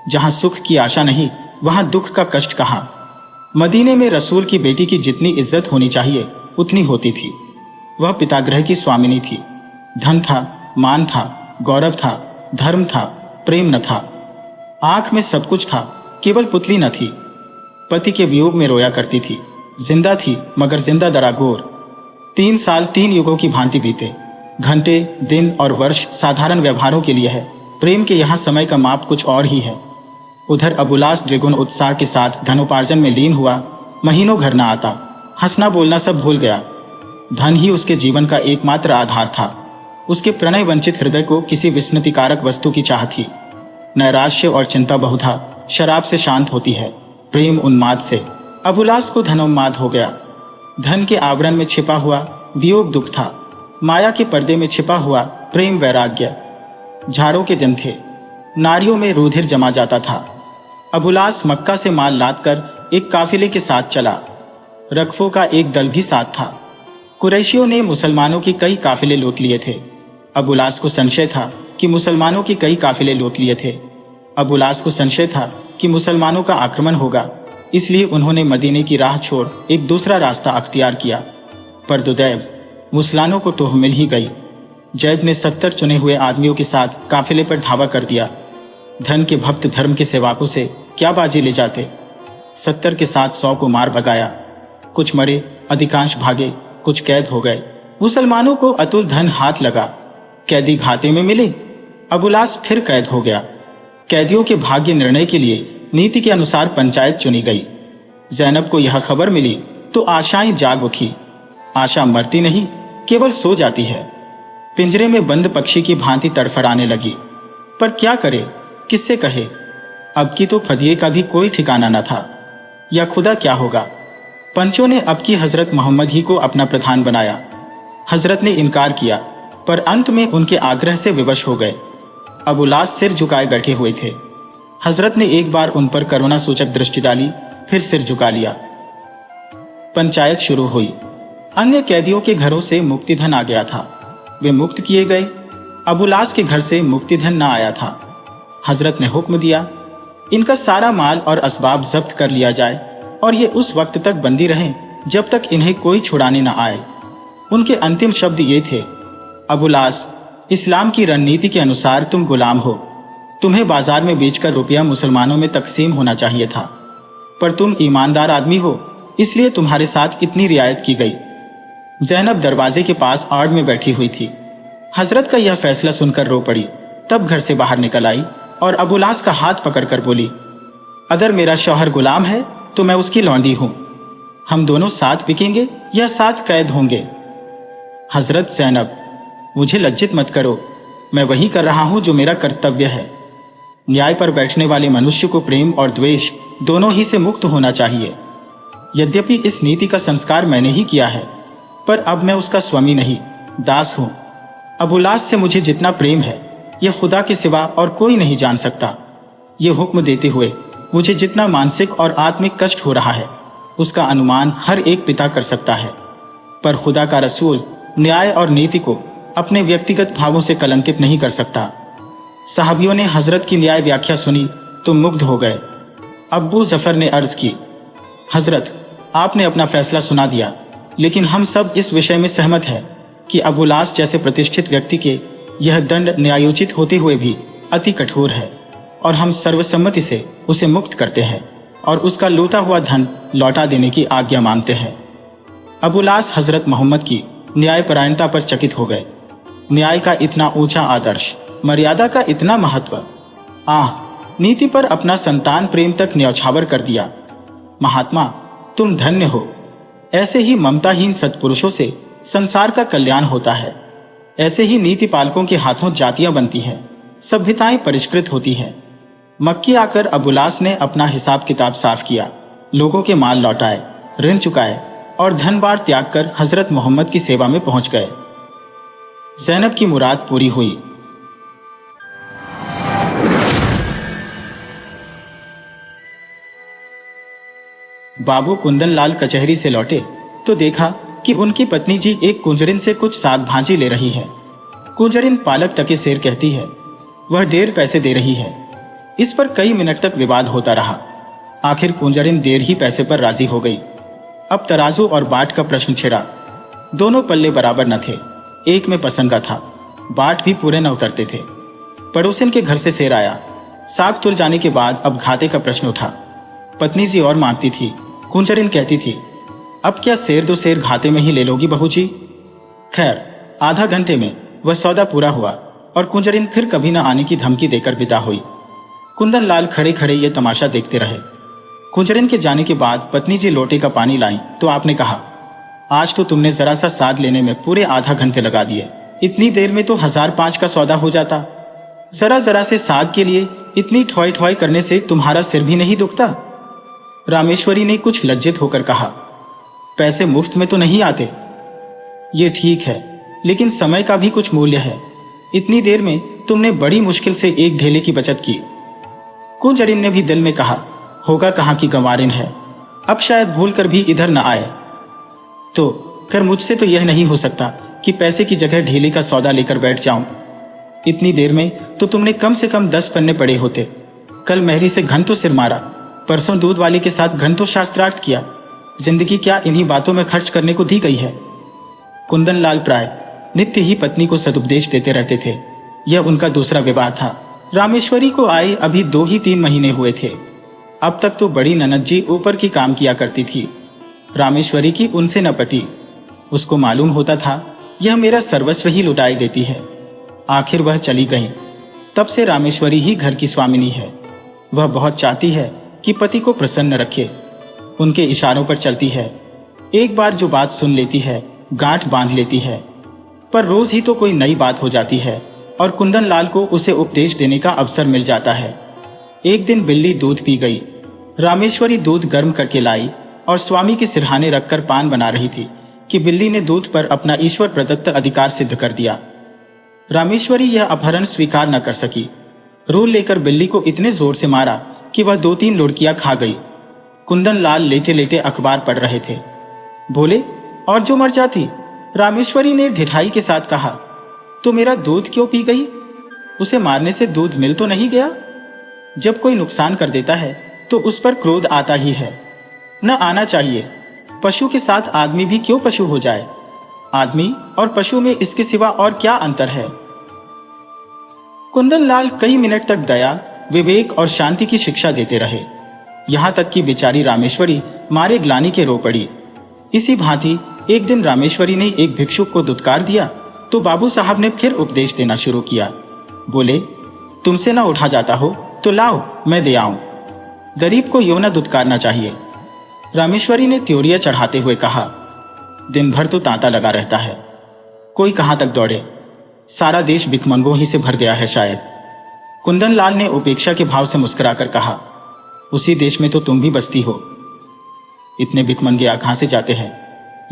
जहां सुख की आशा नहीं, वहां दुख का कष्ट कहां। मदीने में रसूल की बेटी की जितनी इज्जत होनी चाहिए उतनी होती थी। वह पितागृह की स्वामिनी थी। धन था, मान था, गौरव था, धर्म था, प्रेम न था। आंख में सब कुछ था, केवल पुतली न थी। पति के वियोग में रोया करती थी। जिंदा थी मगर जिंदा दरागोर। 3 साल 3 युगों की भांति बीते। घंटे, दिन और वर्ष साधारण व्यवहारों के लिए है। प्रेम के यहाँ समय का माप कुछ और ही है। उधर अबुलास द्विगुण उत्साह के साथ धनोपार्जन में लीन हुआ। महीनों घर न आता, हंसना बोलना सब भूल गया। धन ही उसके जीवन का एकमात्र आधार था। उसके प्रणय वंचित हृदय को किसी विस्मृतिकारक वस्तु की चाह थी। नैराश्य और चिंता बहुधा शराब से शांत होती है, प्रेम उन्माद से। अबुलास को धनोन्माद हो गया। धन के आवरण में छिपा हुआ वियोग दुख था, माया के पर्दे में छिपा हुआ प्रेम वैराग्य। झाड़ों के दिन थे, नारियों में रुधिर जमा जाता था। अबुलास मक्का से माल लादकर एक काफिले के साथ चला। रकफों का एक दल भी साथ था। कुरैशियों ने मुसलमानों के कई काफिले लूट लिए थे। अबुलास को संशय था कि मुसलमानों के कई काफिले लूट लिए थे। अबुलास को संशय था कि मुसलमानों का आक्रमण होगा, इसलिए उन्होंने मदीने की राह छोड़ एक दूसरा रास्ता अख्तियार किया। पर दुदैव, मुसलमानों को टोह मिल ही गई। जैद ने 70 चुने हुए आदमियों के साथ काफिले पर धावा कर दिया। धन के भक्त धर्म के सेवाकों से क्या बाजी ले जाते। 70 के साथ 100 को मार भगाया। कुछ मरे, अधिकांश भागे, कुछ कैद हो गए। मुसलमानों को अतुल धन हाथ लगा। कैदी घाते में मिले। अबुलास फिर कैद हो गया। कैदियों के भाग्य निर्णय के लिए नीति के अनुसार पंचायत चुनी गई। जैनब को यह खबर मिली तो आशाएं जाग उठी। आशा मरती नहीं, केवल सो जाती है। पिंजरे में बंद पक्षी की भांति तड़फड़ाने लगी। पर क्या करे, किससे कहे। अब की तो फदिये का भी कोई ठिकाना न था। या खुदा क्या होगा। पंचों ने अब की हजरत मोहम्मद ही को अपना प्रधान बनाया। हजरत ने इनकार किया। पर अंत में उनके आग्रह से विवश हो गए। अबू लास सिर झुकाए बैठे हुए थे। हजरत ने एक बार उन पर करुणा सूचक दृष्टि डाली, फिर सिर झुका लिया। पंचायत शुरू हुई। अन्य कैदियों के घरों से मुक्तिधन आ गया था, वे मुक्त किए गए। अबू लास के घर से मुक्तिधन न आया था। हजरत ने हुक्म दिया, इनका सारा माल और असबाब जब्त कर लिया जाए और ये उस वक्त तक बंदी रहें जब तक इन्हें कोई छुड़ाने न आए। उनके अंतिम शब्द ये थे, अबू लास, इस्लाम की रणनीति के अनुसार तुम गुलाम हो। तुम्हें बाजार में बेचकर रुपया मुसलमानों में तकसीम होना चाहिए था, पर तुम ईमानदार आदमी हो, इसलिए तुम्हारे साथ इतनी रियायत की गई। ज़ैनब दरवाजे के पास आड़ में बैठी हुई थी। हजरत का यह फैसला सुनकर रो पड़ी। तब घर से बाहर निकल आई और अबू लास का हाथ पकड़कर बोली, अगर मेरा शौहर गुलाम है तो मैं उसकी लौंडी हूं। हम दोनों साथ बिकेंगे या साथ कैद होंगे। हजरत ज़ैनब, मुझे लज्जित मत करो, मैं वही कर रहा हूं जो मेरा कर्तव्य है। न्याय पर बैठने वाले मनुष्य को प्रेम और द्वेष दोनों ही से मुक्त होना चाहिए। यद्यपि इस नीति का संस्कार मैंने ही किया है, पर अब मैं उसका स्वामी नहीं, दास हूं। अबू लास से मुझे जितना प्रेम है यह खुदा के सिवा और कोई नहीं जान सकता। ये हुक्म देते हुए मुझे जितना मानसिक और आत्मिक कष्ट हो रहा है उसका अनुमान हर एक पिता कर सकता है, पर खुदा का रसूल न्याय और नीति को अपने व्यक्तिगत भावों से कलंकित नहीं कर सकता। साहबियों ने हजरत की न्याय व्याख्या सुनी तो मुग्ध हो गए। अब्बू जफर ने अर्ज की, हजरत, आपने अपना फैसला सुना दिया, लेकिन हम सब इस विषय में सहमत हैं कि अबू लास जैसे प्रतिष्ठित व्यक्ति के यह दंड न्यायोचित होते हुए भी अति कठोर है और हम सर्वसम्मति से उसे मुक्त करते हैं और उसका लूटा हुआ धन लौटा देने की आज्ञा मांगते हैं। अबू लास हजरत मोहम्मद की न्यायपरायणता पर चकित हो गए। न्याय का इतना ऊंचा आदर्श, मर्यादा का इतना महत्व, नीति पर अपना संतान प्रेम तक न्यौछावर कर दिया। महात्मा, तुम धन्य हो। ऐसे ही ममताहीन सत्पुरुषों से संसार का कल्याण होता है। ऐसे ही नीति पालकों के हाथों जातियां बनती हैं, सभ्यताएं परिष्कृत होती हैं। मक्की आकर अबू लास ने अपना हिसाब किताब साफ किया, लोगों के माल लौटाए, ऋण चुकाए और धन बार त्याग कर हजरत मोहम्मद की सेवा में पहुंच गए। ज़ैनब की मुराद पूरी हुई। बाबू कुंदन लाल कचहरी से लौटे तो देखा कि उनकी पत्नी जी एक कुंजरिन से कुछ साग भांजी ले रही है। कुंजरिन पालक टके सेर कहती है, वह 1.5 पैसे दे रही है। इस पर कई मिनट तक विवाद होता रहा। आखिर कुंजरिन 1.5 ही पैसे पर राजी हो गई। अब तराजू और बाट का प्रश्न छिड़ा। दोनों पल्ले बराबर न थे, एक में पसंगा था, बाट भी पूरे न उतरते थे। पड़ोसिन के घर से सेर आया। साग तुल जाने के बाद अब घाटे का प्रश्न उठा। पत्नी जी और मांगती थी, कुंजरिन कहती थी, अब क्या सेर 2 सेर घाटे में ही ले लोगी बहू जी। खैर, आधा घंटे में वह सौदा पूरा हुआ और कुंजरिन फिर कभी न आने की धमकी देकर विदा हुई। कुंदन लाल खड़े खड़े ये तमाशा देखते रहे। कुंजरिन के जाने के बाद पत्नी जी लोटे का पानी लाई तो आपने कहा, आज तो तुमने जरा सा साग लेने में पूरे आधा घंटे लगा दिए। इतनी देर में तो 1005 का सौदा हो जाता। जरा जरा से साग के लिए इतनी ठोई ठोई करने से तुम्हारा सिर भी नहीं दुखता। रामेश्वरी ने कुछ लज्जित होकर कहा, पैसे मुफ्त में तो नहीं आते। ये ठीक है, लेकिन समय का भी कुछ मूल्य है। इतनी देर में तुमने बड़ी मुश्किल से 1 ढेले की बचत की। कुंजरिन ने भी दिल में कहा, होगा कहां की गंवारिन है, अब शायद भूल कर भी इधर न आए। तो फिर मुझसे तो यह नहीं हो सकता कि पैसे की जगह ढेले का सौदा लेकर बैठ जाऊं। इतनी देर में तो तुमने कम से कम 10 पन्ने पड़े होते। कल मेहरी से घंटों सिर मारा, परसों दूध वाले के साथ घंटों शास्त्रार्थ किया। जिंदगी क्या इन्हीं बातों में खर्च करने को दी गई है। कुंदन लाल प्राय नित्य ही पत्नी को सदुपदेश देते रहते थे। यह उनका दूसरा विवाह था। रामेश्वरी को आए अभी 2 ही 3 महीने हुए थे। अब तक तो बड़ी ननद जी ऊपर की काम किया करती थी। रामेश्वरी की उनसे न पटी। उसको मालूम होता था यह मेरा सर्वस्व ही लुटाई देती है। आखिर वह चली गई। तब से रामेश्वरी ही घर की स्वामिनी है। वह बहुत चाहती है कि पति को प्रसन्न रखे, उनके इशारों पर चलती है। एक बार जो बात सुन लेती है गांठ बांध लेती है, पर रोज ही तो कोई नई बात हो जाती है और कुंदन लाल को उसे उपदेश देने का अवसर मिल जाता है। एक दिन बिल्ली दूध पी गई। रामेश्वरी दूध गर्म करके लाई और स्वामी के सिरहाने रखकर पान बना रही थी कि बिल्ली ने दूध पर अपना ईश्वर प्रदत्त अधिकार सिद्ध कर दिया। रामेश्वरी यह अपहरण स्वीकार न कर सकी। रूल लेकर बिल्ली को इतने जोर से मारा कि वह 2-3 लुढ़कियां खा गई। कुंदन लाल लेटे लेटे अखबार पढ़ रहे थे। बोले, और जो मर जाती। रामेश्वरी ने ढिठाई के साथ कहा, तो मेरा दूध क्यों पी गई? उसे मारने से दूध मिल तो नहीं गया? जब कोई नुकसान कर देता है तो उस पर क्रोध आता ही है, न आना चाहिए। पशु के साथ आदमी भी क्यों पशु हो जाए? आदमी और पशु में इसके सिवा और क्या अंतर है? कुंदन लाल कई मिनट तक दया, विवेक और शांति की शिक्षा देते रहे, यहां तक कि बेचारी रामेश्वरी मारे ग्लानि के रो पड़ी। इसी भांति एक दिन रामेश्वरी ने एक भिक्षुक को दुत्कार दिया तो बाबू साहब ने फिर उपदेश देना शुरू किया। बोले, तुमसे ना उठा जाता हो तो लाओ, मैं दे आऊं। गरीब को यूं न दुत्कारना चाहिए। रामेश्वरी ने त्योरिया चढ़ाते हुए कहा, दिन भर तो तांता लगा रहता है, कोई कहां तक दौड़े। सारा देश भिखमंगों ही से भर गया है शायद। कुंदन लाल ने उपेक्षा के भाव से मुस्कुराकर कहा, उसी देश में तो तुम भी बसती हो। इतने भिखमंगे कहां से जाते हैं?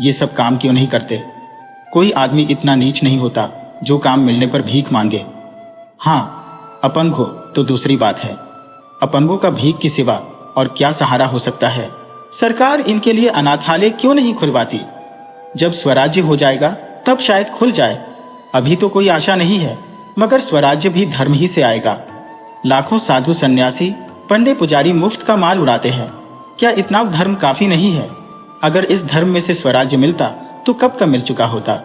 ये सब काम क्यों नहीं करते? कोई आदमी इतना नीच नहीं होता जो काम मिलने पर भीख मांगे। हाँ, अपंग हो तो दूसरी बात है। अपंगों का भीख की सिवा और क्या सहारा हो सकता है? सरकार इनके लिए अनाथालय क्यों नहीं खुलवाती? जब स्वराज्य हो जाएगा तब शायद खुल जाए। अभी तो कोई आशा नहीं है, मगर स्वराज्य भी धर्म ही से आएगा। लाखों साधु सन्यासी, पंडे पुजारी मुफ्त का माल उड़ाते हैं। क्या इतना धर्म काफी नहीं है? अगर इस धर्म में से स्वराज्य मिलता तो कब का मिल चुका होता।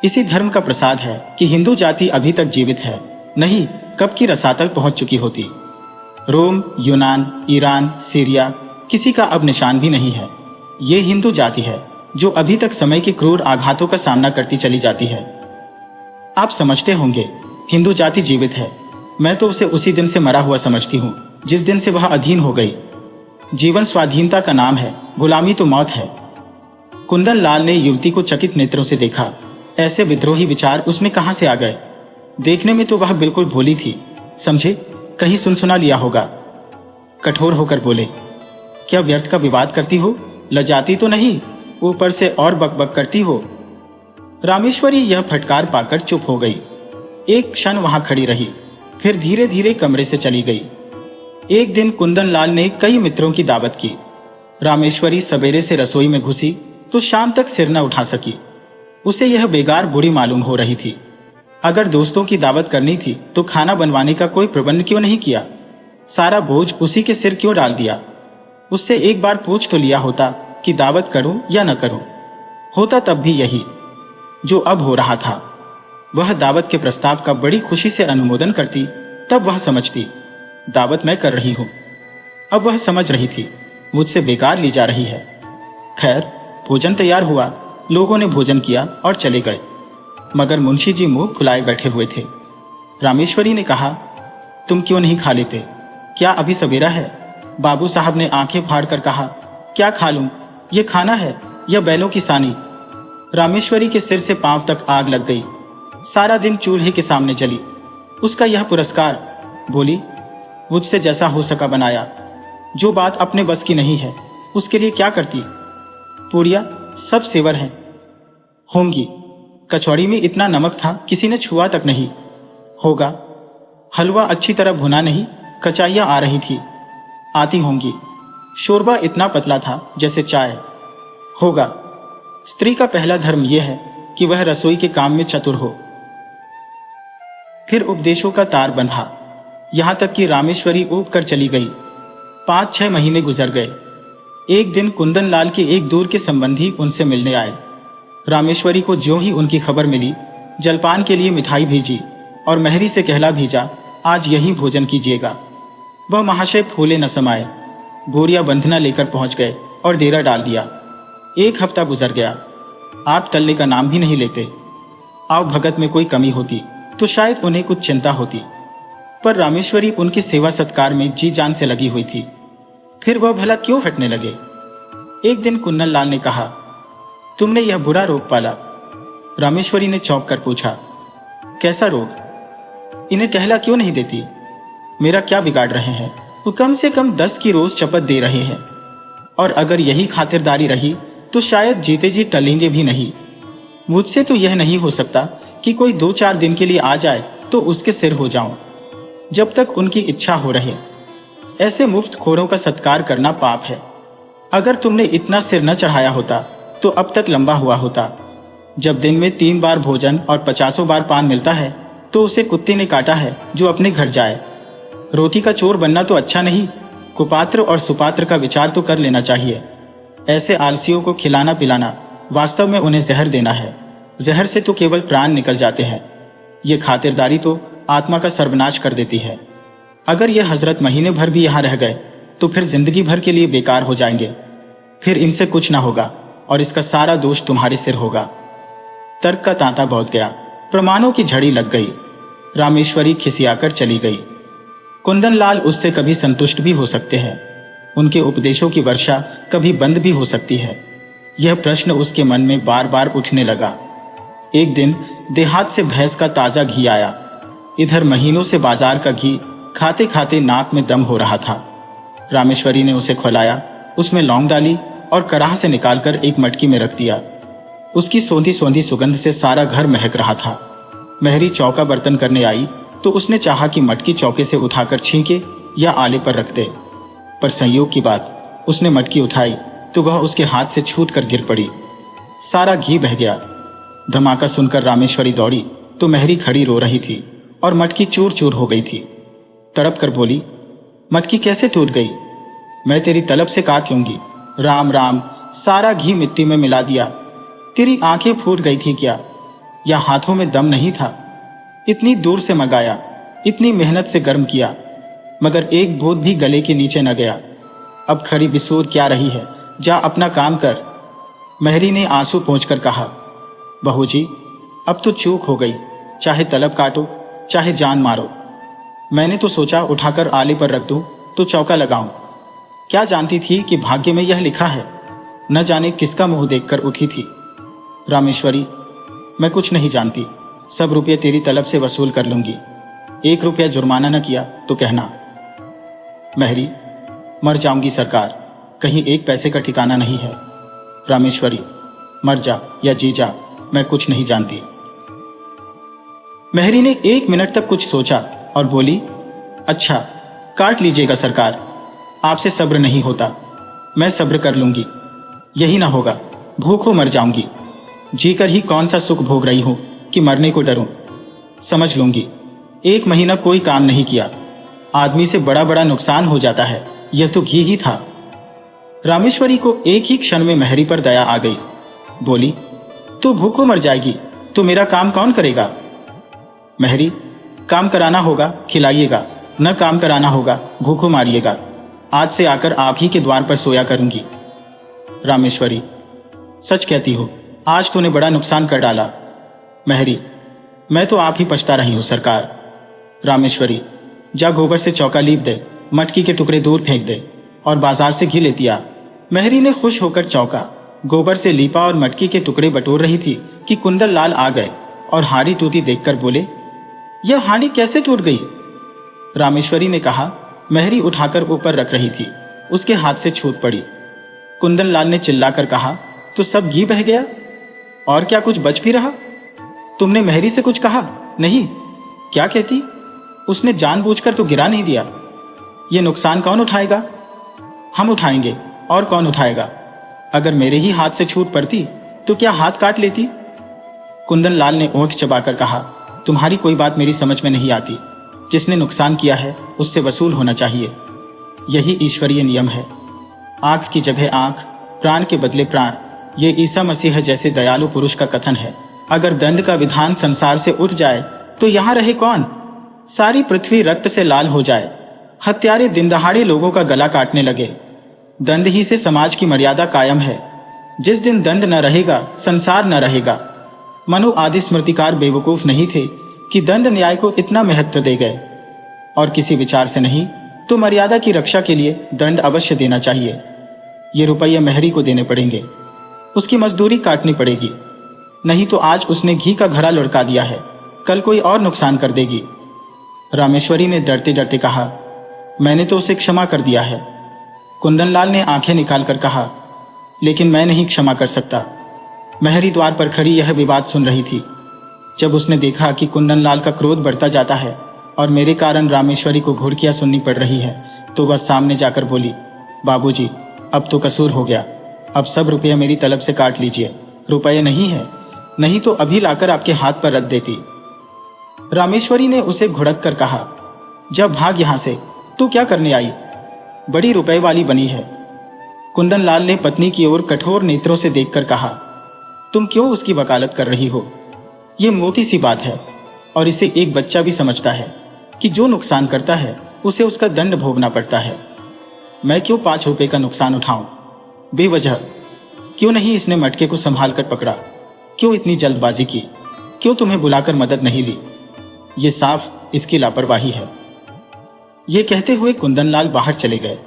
इसी धर्म का प्रसाद है कि हिंदू जाति अभी तक जीवित है, नहीं कब की रसातल पहुंच चुकी होती। रोम, यूनान, ईरान, सीरिया, किसी का अब निशान भी नहीं है। ये हिंदू जाति है जो अभी तक समय के क्रूर आघातों का सामना करती चली जाती है। आप समझते होंगे हिंदू जाति जीवित है। मैं तो उसे उसी दिन से मरा हुआ समझती हूँ जिस दिन से वह अधीन हो गई। जीवन स्वाधीनता का नाम है, गुलामी तो मौत है। कुंदन लाल ने युवती को चकित नेत्रों से देखा। ऐसे विद्रोही विचार उसमें कहां से आ गए? देखने में तो वह बिल्कुल भोली थी, समझे, कहीं सुन सुना लिया होगा। कठोर होकर बोले, क्या व्यर्थ का विवाद करती हो? लजाती तो नहीं, ऊपर से और बकबक करती हो। रामेश्वरी यह फटकार पाकर चुप हो गई। एक क्षण वहां खड़ी रही, फिर धीरे धीरे कमरे से चली गई। एक दिन कुंदन लाल ने कई मित्रों की दावत की। रामेश्वरी सवेरे से रसोई में घुसी तो शाम तक सिर न उठा सकी। उसे यह बेगार बुरी मालूम हो रही थी। अगर दोस्तों की दावत करनी थी तो खाना बनवाने का कोई प्रबंध क्यों नहीं किया? सारा बोझ उसी के सिर क्यों डाल दिया? उससे एक बार पूछ तो लिया होता कि दावत करूं या न करूं। होता तब भी यही जो अब हो रहा था। वह दावत के प्रस्ताव का बड़ी खुशी से अनुमोदन करती, तब वह समझती दावत मैं कर रही हूं। अब वह समझ रही थी मुझसे बेकार ली जा रही है। खैर, भोजन तैयार हुआ, लोगों ने भोजन किया और चले गए, मगर मुंशी जी मुंह फुलाए बैठे हुए थे। रामेश्वरी ने कहा, तुम क्यों नहीं खा लेते? क्या अभी सवेरा है? बाबू साहब ने आंखें फाड़कर कहा, क्या खा लूं? ये खाना है या बैलों की सानी? रामेश्वरी के सिर से पांव तक आग लग गई। सारा दिन चूल्हे के सामने जली। उसका यह पुरस्कार। बोली, मुझसे जैसा हो सका बनाया। जो बात अपने बस की नहीं है उसके लिए क्या करती? पूड़ियां सब सेवर हैं, होंगी। कचौड़ी में इतना नमक था किसी ने छुआ तक नहीं होगा। हलवा अच्छी तरह भुना नहीं, कचाइयां आ रही थी, आती होंगी। शोरबा इतना पतला था जैसे चाय होगा। स्त्री का पहला धर्म यह है कि वह रसोई के काम में चतुर हो। फिर उपदेशों का तार बंधा, यहां तक कि रामेश्वरी ऊब कर चली गई। 5-6 महीने गुजर गए। एक दिन कुंदन लाल के एक दूर के संबंधी उनसे मिलने आए। रामेश्वरी को ज्यों ही उनकी खबर मिली, जलपान के लिए मिठाई भेजी और मेहरी से कहला भेजा, आज यही भोजन कीजिएगा। वह महाशय फूले न समाये, बोरिया बंधना लेकर पहुंच गए और डेरा डाल दिया। 1 हफ्ता गुजर गया। आप टलने का नाम भी नहीं लेते। आव भगत में कोई कमी होती तो शायद उन्हें कुछ चिंता होती, पर रामेश्वरी उनकी सेवा सत्कार में जी जान से लगी हुई थी। फिर वह भला क्यों हटने लगे? एक दिन कुंदन लाल ने कहा, तुमने यह बुरा रोग पाला। रामेश्वरी ने चौंक कर पूछा, कैसा रोग? इन्हें टहला क्यों नहीं देती? मेरा क्या बिगाड़ रहे हैं? वो कम से कम 10 की रोज चपत दे रहे हैं, और अगर यही खातिरदारी रही तो शायद जीते जी टलेंगे भी नहीं। मुझसे तो यह नहीं हो सकता कि कोई 2-4 दिन के लिए आ जाए तो उसके सिर हो जाऊं, जब तक उनकी इच्छा हो रहे। ऐसे मुफ्तखोरों का सत्कार करना पाप है। अगर तुमने इतना सिर न चढ़ाया होता तो अब तक लंबा हुआ होता। जब दिन में 3 बार भोजन और 50 बार पान मिलता है तो उसे कुत्ते ने काटा है जो अपने घर जाए। रोटी का चोर बनना तो अच्छा नहीं, कुपात्र और सुपात्र का विचार तो कर लेना चाहिए। ऐसे आलसियों को खिलाना पिलाना वास्तव में उन्हें जहर देना है। जहर से तो केवल प्राण निकल जाते हैं, ये खातिरदारी तो आत्मा का सर्वनाश कर देती है। अगर ये हजरत महीने भर भी यहाँ रह गए तो फिर जिंदगी भर के लिए बेकार हो जाएंगे। फिर इनसे कुछ ना होगा और इसका सारा दोष तुम्हारे सिर होगा। तर्क का तांता बौध गया, प्रमाणों की झड़ी लग गई। रामेश्वरी खिसियाकर चली गई। कुंदनलाल उससे कभी संतुष्ट भी हो सकते हैं, उनके उपदेशों की वर्षा कभी बंद भी हो सकती है। यह प्रश्न उसके मन में बार बार उठने लगा। एक दिन देहात से भैंस का ताजा घी आया। इधर महीनों से बाजार का घी खाते खाते नाक में दम हो रहा था। रामेश्वरी ने उसे खुलाया, उसमें लौंग डाली और कड़ाह से निकालकर एक मटकी में रख दिया। उसकी सोंधी सोंधी सुगंध से सारा घर महक रहा था। महरी चौका बर्तन करने आई तो उसने चाहा कि मटकी चौके से उठाकर छींके या आले पर रख दे, पर संयोग की बात, उसने मटकी उठाई तो वह उसके हाथ से छूटकर गिर पड़ी। सारा घी बह गया। धमाका सुनकर रामेश्वरी दौड़ी तो महरी खड़ी रो रही थी और मटकी चूर चूर हो गई थी। तड़प कर बोली, मटकी कैसे टूट गई? मैं तेरी तलब से काट लूंगी। राम राम, सारा घी मिट्टी में मिला दिया। तेरी आंखें फूट गई थी क्या, या हाथों में दम नहीं था? इतनी दूर से मंगाया, इतनी मेहनत से गर्म किया, मगर एक बूंद भी गले के नीचे न गया। अब खड़ी बिसूर क्या रही है, जा अपना काम कर। महरी ने आंसू पोंछकर कहा, बहू जी अब तो चूक हो गई, चाहे तलब काटो चाहे जान मारो। मैंने तो सोचा उठाकर आले पर रख दूं तो चौका लगाऊं। क्या जानती थी कि भाग्य में यह लिखा है। न जाने किसका मुंह देखकर उठी थी। रामेश्वरी, मैं कुछ नहीं जानती, सब रुपये तेरी तलब से वसूल कर लूंगी। 1 रुपया जुर्माना न किया तो कहना। महरी, मर जाऊंगी सरकार, कहीं 1 पैसे का ठिकाना नहीं है। रामेश्वरी, मर जा या जी जा, मैं कुछ नहीं जानती। महरी ने 1 मिनट तक कुछ सोचा और बोली, अच्छा काट लीजिएगा सरकार, आपसे सब्र नहीं होता। मैं सब्र कर लूंगी। यही ना होगा, भूखों मर जाऊंगी। जीकर ही कौन सा सुख भोग रही हूं कि मरने को डरूं। समझ लूंगी। 1 महीना कोई काम नहीं किया, आदमी से बड़ा बड़ा नुकसान हो जाता है। यह तो घी ही था। रामेश्वरी को एक ही क्षण में महरी पर दया आ गई। बोली, तू भूखों मर जाएगी तो मेरा काम कौन करेगा? महरी, काम कराना होगा खिलाइएगा, न काम कराना होगा भूखों मारिएगा। आज से आकर आप ही के द्वार पर सोया करूंगी। रामेश्वरी, सच कहती हो, आज तूने बड़ा नुकसान कर डाला। महरी, मैं तो आप ही पछता रही हूं सरकार। रामेश्वरी, जा गोबर से चौका लीप दे, मटकी के टुकड़े दूर फेंक दे और बाजार से घी लेती आ। महरी ने खुश होकर चौका गोबर से लीपा और मटकी के टुकड़े बटोर रही थी कि कुंदनलाल आ गए और हांडी टूटी देखकर बोले, यह हांडी कैसे टूट गई? रामेश्वरी ने कहा। महरी उठाकर ऊपर रख रही थी, उसके हाथ से छूट पड़ी। कुंदनलाल ने चिल्लाकर कहा, तो सब घी बह गया? और क्या कुछ बच भी रहा? तुमने महरी से कुछ कहा? नहीं। क्या कहती? उसने जानबूझकर तो गिरा नहीं दिया। ये नुकसान कौन उठाएगा? हम उठाएंगे, और कौन उठाएगा? अगर मेरे ही हाथ से छूट पड़ती तो क्या हाथ काट लेती? कुंदनलाल ने ओंठ चबाकर कहा, तुम्हारी कोई बात मेरी समझ में नहीं आती। जिसने नुकसान किया है उससे वसूल होना चाहिए, यही ईश्वरीय नियम है। आंख की जगह आंख, प्राण के बदले प्राण, ये ईसा मसीह जैसे दयालु पुरुष का कथन है। अगर दंड का विधान संसार से उठ जाए तो यहां रहे कौन? सारी पृथ्वी रक्त से लाल हो जाए, हत्यारे दिन दहाड़े लोगों का गला काटने लगे। दंड ही से समाज की मर्यादा कायम है। जिस दिन दंड न रहेगा संसार न रहेगा। मनु आदि स्मृतिकार बेवकूफ नहीं थे कि दंड न्याय को इतना महत्व दे गए। और किसी विचार से नहीं तो मर्यादा की रक्षा के लिए दंड अवश्य देना चाहिए। ये रुपये महरी को देने पड़ेंगे, उसकी मजदूरी काटनी पड़ेगी। नहीं तो आज उसने घी का घड़ा लुढ़का दिया है, कल कोई और नुकसान कर देगी। रामेश्वरी ने डरते डरते कहा, मैंने तो उसे क्षमा कर दिया है। कुंदनलाल ने आंखें निकालकर कहा, लेकिन मैं नहीं क्षमा कर सकता। महरी द्वार पर खड़ी यह विवाद सुन रही थी। जब उसने देखा कि कुंदनलाल का क्रोध बढ़ता जाता है और मेरे कारण रामेश्वरी को घुड़कियां सुननी पड़ रही है, तो वह सामने जाकर बोली, बाबूजी, अब तो कसूर हो गया। अब सब रुपये मेरी तलब से काट लीजिए। रुपये नहीं है, नहीं तो अभी लाकर आपके हाथ पर रख देती। रामेश्वरी ने उसे घुड़क कर कहा, जब भाग यहां से, तू क्या करने आई? बड़ी रुपए वाली बनी है। कुंदनलाल ने पत्नी की ओर कठोर नेत्रों से देखकर कहा, तुम क्यों उसकी वकालत कर रही हो? यह मोटी सी बात है और इसे एक बच्चा भी समझता है कि जो नुकसान करता है उसे उसका दंड भोगना पड़ता है। मैं क्यों 5 रुपए का नुकसान उठाऊं बेवजह? क्यों नहीं इसने मटके को संभाल कर पकड़ा? क्यों इतनी जल्दबाजी की? क्यों तुम्हें बुलाकर मदद नहीं ली? ये साफ इसकी लापरवाही है। ये कहते हुए कुंदनलाल बाहर चले गए।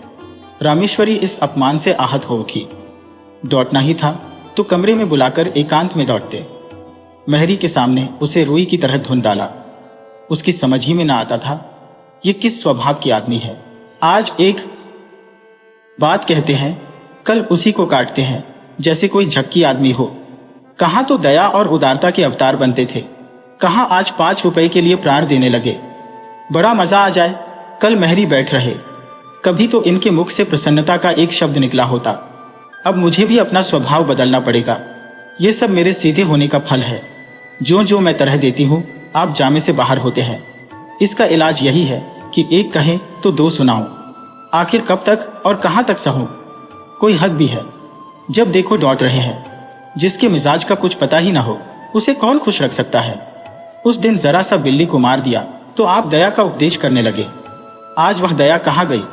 रामेश्वरी इस अपमान से आहत हो उठी। लौटना ही था तो कमरे में बुलाकर एकांत में लौटते। मेहरी के सामने उसे रुई की तरह धुन डाला। उसकी समझ ही में ना आता था ये किस स्वभाव की आदमी है। आज एक बात कहते हैं, कल उसी को काटते हैं जैसे कोई झक्की आदमी हो। कहां तो दया और उदारता के अवतार बनते थे, कहां आज 5 रुपए के लिए प्राण देने लगे। बड़ा मजा आ जाए कल मेहरी बैठ रहे, कभी तो इनके मुख से प्रसन्नता का एक शब्द निकला होता। अब मुझे भी अपना स्वभाव बदलना पड़ेगा। ये सब मेरे सीधे होने का फल है। जो जो मैं तरह देती हूं, आप जामे से बाहर होते हैं। इसका इलाज यही है कि एक कहें तो 2 सुनाऊं। आखिर कब तक और कहां तक सहूं? कोई हद भी है। जब देखो डॉट रहे हैं। जिसके मिजाज का कुछ पता ही ना हो, उसे कौन खुश रख सकता है? उस दिन जरा सा बिल्ली को मार दिया तो आप दया का उपदेश करने लगे। आज वह दया कहां गई?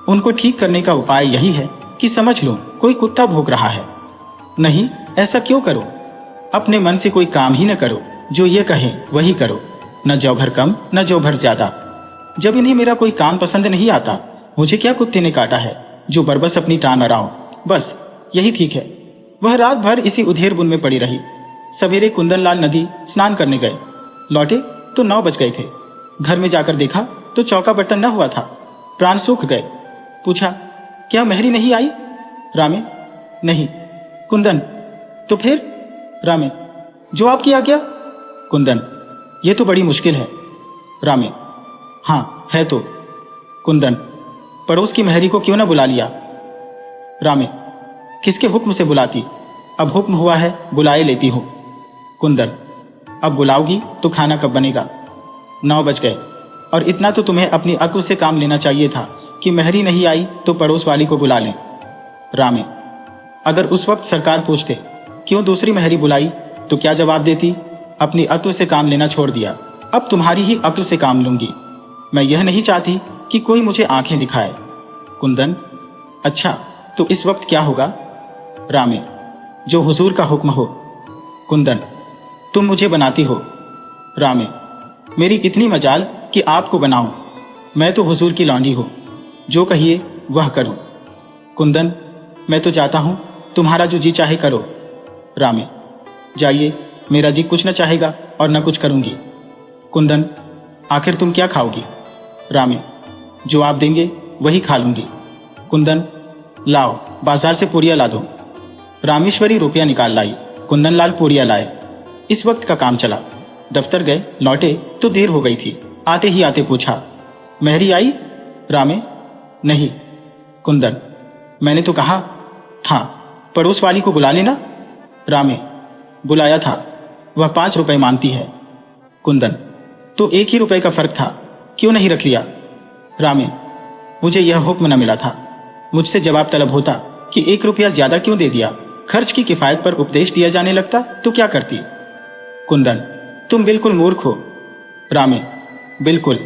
उनको ठीक करने का उपाय यही है कि समझ लो कोई कुत्ता भौंक रहा है। नहीं, ऐसा क्यों करो? अपने मन से कोई काम ही न करो, जो ये कहे वही करो। न जो भर कम न जो भर ज्यादा। जब इन्हें मेरा कोई काम पसंद नहीं आता, मुझे क्या कुत्ते ने काटा है जो बरबस अपनी टांग अड़ाऊं? बस यही ठीक है। वह रात भर इसी उधेर बुन में पड़ी रही। सवेरे कुंदनलाल नदी स्नान करने गए। लौटे तो 9 बज गए थे। घर में जाकर देखा तो चौका बर्तन न हुआ था। प्राण सूख गए। पूछा, क्या मेहरी नहीं आई? रामे, नहीं। कुंदन, तो फिर? रामे, जो आपकी आज्ञा। कुंदन, ये तो बड़ी मुश्किल है। रामे, हाँ है तो। कुंदन, पड़ोस की मेहरी को क्यों ना बुला लिया? रामे, किसके हुक्म से बुलाती? अब हुक्म हुआ है, बुलाए लेती हूं। कुंदन, अब बुलाओगी तो खाना कब बनेगा? 9 बज गए और इतना तो तुम्हें अपनी अक्ल से काम लेना चाहिए था कि मेहरी नहीं आई तो पड़ोस वाली को बुला लें। रामे, अगर उस वक्त सरकार पूछते क्यों दूसरी मेहरी बुलाई तो क्या जवाब देती? अपनी अक्ल से काम लेना छोड़ दिया, अब तुम्हारी ही अक्ल से काम लूंगी। मैं यह नहीं चाहती कि कोई मुझे आंखें दिखाए। कुंदन, अच्छा तो इस वक्त क्या होगा? रामे, जो हुजूर का हुक्म हो। कुंदन, तुम मुझे बनाती हो। रामे, मेरी इतनी मजाल कि आपको बनाऊं। मैं तो हुजूर की लौंडी हूं, जो कहिए वह करूं। कुंदन, मैं तो जाता हूं, तुम्हारा जो जी चाहे करो। रामे, जाइए, मेरा जी कुछ न चाहेगा और न कुछ करूंगी। कुंदन, आखिर तुम क्या खाओगी? रामे, जो आप देंगे वही खा लूंगी। कुंदन, लाओ बाजार से पूरियां ला दो। रामेश्वरी रुपया निकाल लाई। कुंदनलाल पूरियां लाए। इस वक्त का काम चला। दफ्तर गए, लौटे तो देर हो गई थी। आते ही आते पूछा, मेहरी आई? रामे, नहीं। कुंदन, मैंने तो कहा था पड़ोस वाली को बुला लेना। रामे, बुलाया था, वह 5 रुपए मांगती है। कुंदन, तो 1 ही रुपए का फर्क था, क्यों नहीं रख लिया? रामे, मुझे यह हुक्म न मिला था। मुझसे जवाब तलब होता कि 1 रुपया ज्यादा क्यों दे दिया। खर्च की किफायत पर उपदेश दिया जाने लगता तो क्या करती? कुंदन, तुम बिल्कुल मूर्ख हो। रामे, बिल्कुल।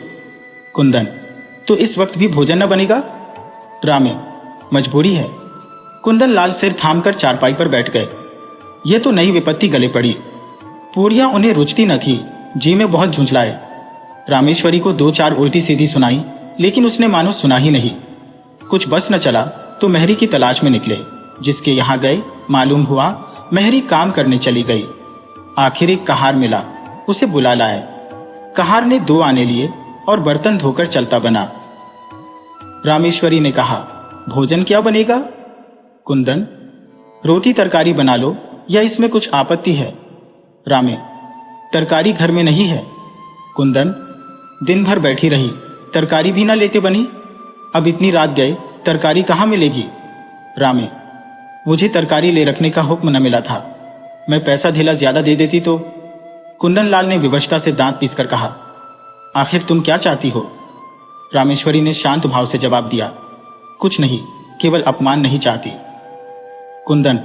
कुंदन, तो इस वक्त भी भोजन न बनेगा? रामे, मजबूरी है। कुंदनलाल सिर थामकर चारपाई पर बैठ गए। ये तो नई विपत्ति गले पड़ी। पूरियां उन्हें रुचती न थी, जी में बहुत झुंझलाए। रामेश्वरी को 2-4 उल्टी सीधी सुनाई, लेकिन उसने मानो सुना ही नहीं। कुछ बस न चला तो मेहरी की तलाश में निकले। जिसके यहां गए मालूम हुआ मेहरी काम करने चली गई। आखिर एक कहार मिला, उसे बुला लाए। कहार ने 2 आने लिए और बर्तन धोकर चलता बना। रामेश्वरी ने कहा, भोजन क्या बनेगा? कुंदन, रोटी तरकारी बना लो या इसमें कुछ आपत्ति है? रामे, तरकारी घर में नहीं है। कुंदन, दिन भर बैठी रही, तरकारी भी ना लेते बनी। अब इतनी रात गए, तरकारी कहाँ मिलेगी? रामे, मुझे तरकारी ले रखने का हुक्म न मिला था। मैं पैसा ढेला ज्यादा दे देती तो। कुंदन लाल ने विवशता से दांत पीसकर कहा। आखिर तुम क्या चाहती हो? रामेश्वरी ने शांत भाव से जवाब दिया। कुछ नहीं, केवल अपमान नहीं चाहती। कुंदन,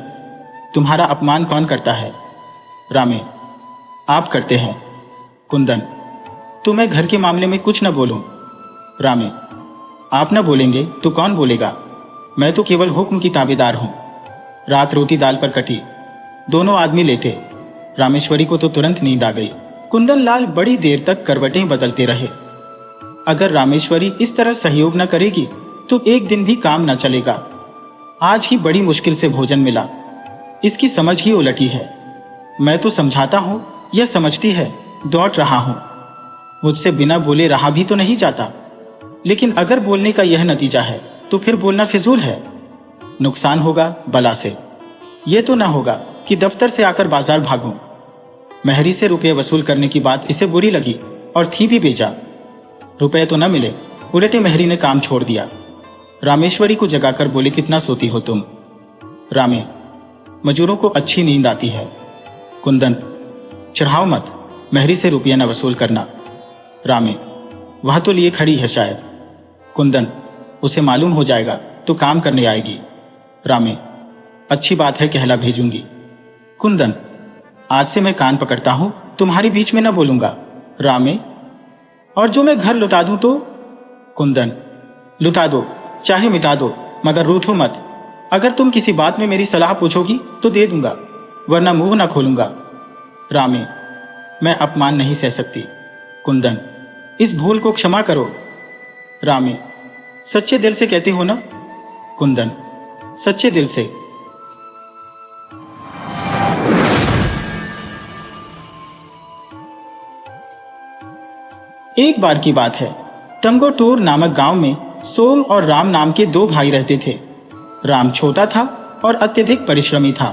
तुम्हारा अपमान कौन करता है? रामे, आप करते हैं। कुंदन, तो मैं घर के मामले में कुछ न बोलूं? रामे, आप न बोलेंगे तो कौन बोलेगा? मैं तो केवल हुक्म की ताबेदार हूं। रात रोटी दाल पर कटी, दोनों आदमी लेटे। रामेश्वरी को तो तुरंत नींद आ गई। कुंदन लाल बड़ी देर तक करवटें बदलते रहे। अगर रामेश्वरी इस तरह सहयोग न करेगी तो एक दिन भी काम न चलेगा। आज ही बड़ी मुश्किल से भोजन मिला, इसकी समझ ही उलटी है। मैं तो समझाता हूं, यह समझती है, दौड़ रहा हूं। मुझसे बिना बोले रहा भी तो नहीं जाता। लेकिन अगर बोलने का यह नतीजा है तो फिर बोलना फिजूल है। नुकसान होगा बला से। यह तो ना होगा कि दफ्तर से आकर बाजार भागूं। महरी से रुपये वसूल करने की बात इसे बुरी लगी और थी भी भेजा। रुपए तो न मिले, उलटे महरी ने काम छोड़ दिया। रामेश्वरी को जगाकर बोले, कितना सोती हो तुम? रामे, मजूरों को अच्छी नींद आती है। कुंदन, चढ़ाओ मत, महरी से रुपया न वसूल करना। रामे, वह तो लिए खड़ी है शायद। कुंदन, उसे मालूम हो जाएगा तो काम करने आएगी। रामे, अच्छी बात है, कहला भेजूंगी। कुंदन, आज से मैं कान पकड़ता हूं, तुम्हारे बीच में न बोलूंगा। रामे, और जो मैं घर लुटा दूं तो? कुंदन, लुटा दो, चाहे मिटा दो, मगर रूठो मत। अगर तुम किसी बात में मेरी सलाह पूछोगी तो दे दूंगा, वरना मुंह ना खोलूंगा। रामे, मैं अपमान नहीं सह सकती। कुंदन, इस भूल को क्षमा करो। रामे, सच्चे दिल से कहते हो ना? कुंदन, सच्चे दिल से। एक बार की बात है, तंगोटूर नामक गांव में सोम और राम नाम के दो भाई रहते थे। राम छोटा था और अत्यधिक परिश्रमी था।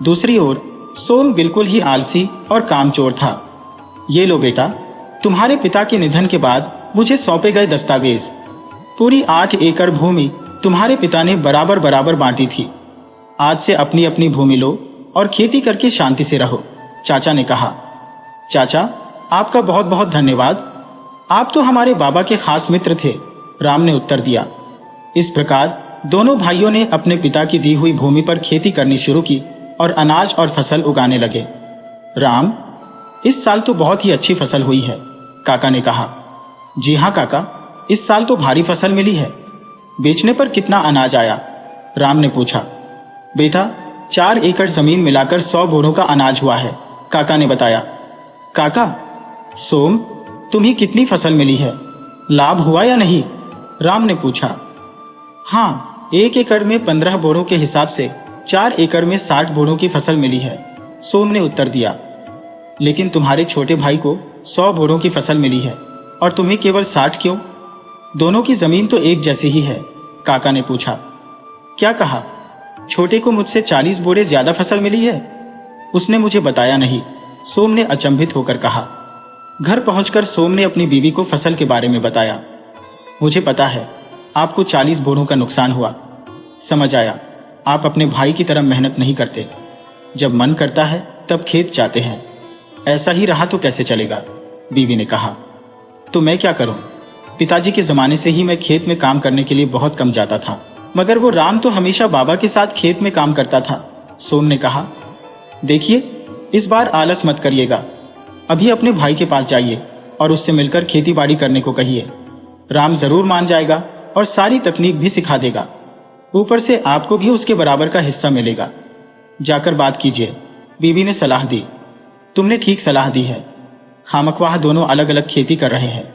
दूसरी ओर सोम बिल्कुल ही आलसी और कामचोर था। ये लो बेटा, तुम्हारे पिता के निधन के बाद मुझे सौंपे गए दस्तावेज। पूरी 8 एकड़ भूमि तुम्हारे पिता ने बराबर बराबर बांटी थी। आज से अपनी अपनी भूमि लो और खेती करके शांति से रहो, चाचा ने कहा। चाचा, आपका बहुत बहुत धन्यवाद। आप तो हमारे बाबा के खास मित्र थे, राम ने उत्तर दिया। इस प्रकार दोनों भाइयों ने अपने पिता की दी हुई भूमि पर खेती करनी शुरू की और अनाज और फसल उगाने लगे। राम, इस साल तो बहुत ही अच्छी फसल हुई है, काका ने कहा। जी हाँ काका, इस साल तो भारी फसल मिली है। बेचने पर कितना अनाज आया? राम ने पूछा। बेटा, 4 एकड़ जमीन मिलाकर 100 बोरों का अनाज हुआ है, काका ने बताया। काका, सोम, तुम्हें कितनी फसल मिली है? लाभ हुआ या नहीं? राम ने पूछा। हाँ, 1 एकड़ में 15 बोरों के हिसाब से 4 एकड़ में 60 बोरों की फसल मिली है, सोम ने उत्तर दिया। लेकिन तुम्हारे छोटे भाई को 100 बोरों की फसल मिली है और तुम्हें केवल 60 क्यों? दोनों की जमीन तो एक जैसी ही है, काका ने पूछा। क्या कहा? छोटे को मुझसे 40 बोरे ज्यादा फसल मिली है? उसने मुझे बताया नहीं, सोम ने अचंभित होकर कहा। घर पहुंचकर सोम ने अपनी बीवी को फसल के बारे में बताया। मुझे पता है, आपको 40 बोरों का नुकसान हुआ। समझ आया, आप अपने भाई की तरह मेहनत नहीं करते। जब मन करता है तब खेत जाते हैं। ऐसा ही रहा तो कैसे चलेगा? बीवी ने कहा। तो मैं क्या करूं? पिताजी के जमाने से ही मैं खेत में काम करने के लिए बहुत कम जाता था, मगर वो राम तो हमेशा बाबा के साथ खेत में काम करता था, सोम ने कहा। देखिए, इस बार आलस मत करिएगा। अभी अपने भाई के पास जाइए और उससे मिलकर खेती बाड़ी करने को कहिए। राम जरूर मान जाएगा और सारी तकनीक भी सिखा देगा। ऊपर से आपको भी उसके बराबर का हिस्सा मिलेगा। जाकर बात कीजिए, बीवी ने सलाह दी। तुमने ठीक सलाह दी है। खामख्वाह दोनों अलग अलग खेती कर रहे हैं।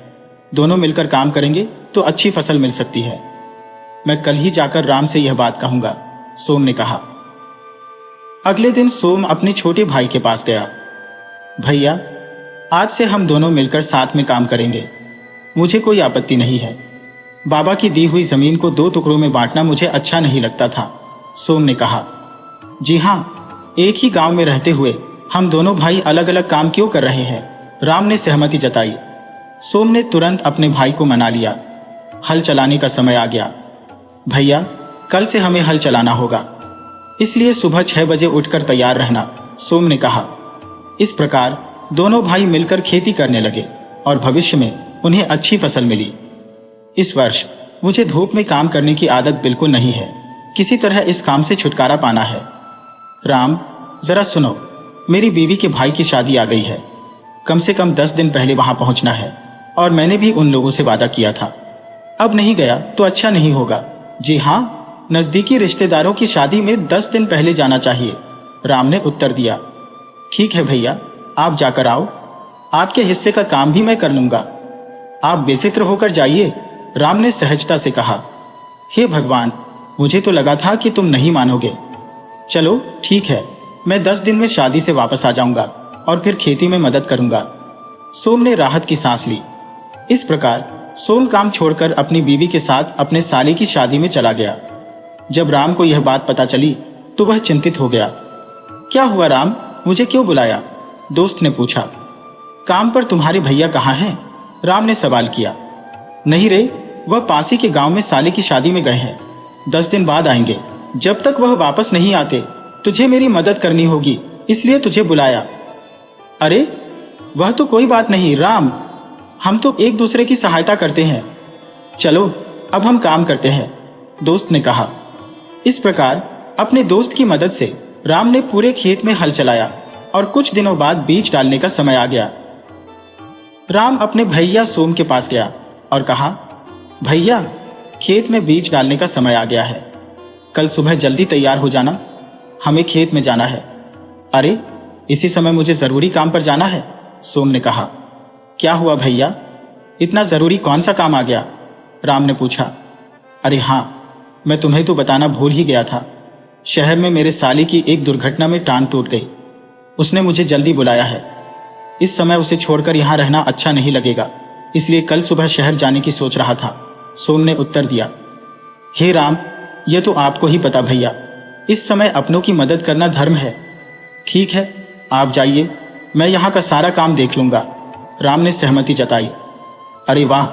दोनों मिलकर काम करेंगे तो अच्छी फसल मिल सकती है। मैं कल ही जाकर राम से यह बात कहूंगा, सोम ने कहा। अगले दिन सोम अपने छोटे भाई के पास गया। भैया, आज से हम दोनों मिलकर साथ में काम करेंगे। मुझे कोई आपत्ति नहीं है। बाबा की दी हुई जमीन को 2 टुकड़ों में बांटना मुझे अच्छा नहीं लगता था, सोम ने कहा। जी हाँ, एक ही गांव में रहते हुए हम दोनों भाई अलग अलग काम क्यों कर रहे हैं? राम ने सहमति जताई। सोम ने तुरंत अपने भाई को मना लिया। हल चलाने का समय आ गया। भैया, कल से हमें हल चलाना होगा, इसलिए सुबह 6 बजे उठकर तैयार रहना, सोम ने कहा। इस प्रकार दोनों भाई मिलकर खेती करने लगे और भविष्य में उन्हें अच्छी फसल मिली। इस वर्ष मुझे धूप में काम करने की आदत बिल्कुल नहीं है। किसी तरह इस काम से छुटकारा पाना है। राम, जरा सुनो, मेरी बीवी के भाई की शादी आ गई है। कम से कम 10 दिन पहले वहां पहुंचना है और मैंने भी उन लोगों से वादा किया था। अब नहीं गया तो अच्छा नहीं होगा। जी हाँ, नजदीकी रिश्तेदारों की शादी में 10 दिन पहले जाना चाहिए, राम ने उत्तर दिया। ठीक है भैया, आप जाकर आओ, आपके हिस्से का काम भी मैं कर लूंगा। आप बेफिक्र होकर जाइए, राम ने सहजता से कहा। हे भगवान, मुझे तो लगा था कि तुम नहीं मानोगे। चलो ठीक है, मैं 10 दिन में शादी से वापस आ जाऊंगा और फिर खेती में मदद करूंगा। सोम ने राहत की सांस ली। इस प्रकार सोम काम छोड़कर अपनी बीवी के साथ अपने साले की शादी में चला गया। जब राम को यह बात पता चली तो वह चिंतित हो गया। क्या हुआ राम, मुझे क्यों बुलाया? दोस्त ने पूछा। काम पर तुम्हारे भैया कहाँ हैं? राम ने सवाल किया। नहीं रे, वह पास ही के गांव में साले की शादी में गए हैं। 10 दिन बाद आएंगे। जब तक वह वापस नहीं आते तुझे मेरी मदद करनी होगी, इसलिए तुझे बुलाया। अरे वह तो कोई बात नहीं राम, हम तो एक दूसरे की सहायता करते हैं। चलो अब हम काम करते हैं, दोस्त ने कहा। इस प्रकार अपने दोस्त की मदद से राम ने पूरे खेत में हल चलाया और कुछ दिनों बाद बीज डालने का समय आ गया। राम अपने भैया सोम के पास गया और कहा, भैया, खेत में बीज डालने का समय आ गया है। कल सुबह जल्दी तैयार हो जाना, हमें खेत में जाना है। अरे इसी समय मुझे जरूरी काम पर जाना है, सोम ने कहा। क्या हुआ भैया, इतना जरूरी कौन सा काम आ गया? राम ने पूछा। अरे हाँ, मैं तुम्हें तो बताना भूल ही गया था। शहर में मेरे साले की एक दुर्घटना में टांग टूट गई। उसने मुझे जल्दी बुलाया है। इस समय उसे छोड़कर यहां रहना अच्छा नहीं लगेगा, इसलिए कल सुबह शहर जाने की सोच रहा था, सोम ने उत्तर दिया। हे राम, यह तो आपको ही पता भैया, इस समय अपनों की मदद करना धर्म है। ठीक है, आप जाइए, मैं यहाँ का सारा काम देख लूंगा, राम ने सहमति जताई। अरे वाह,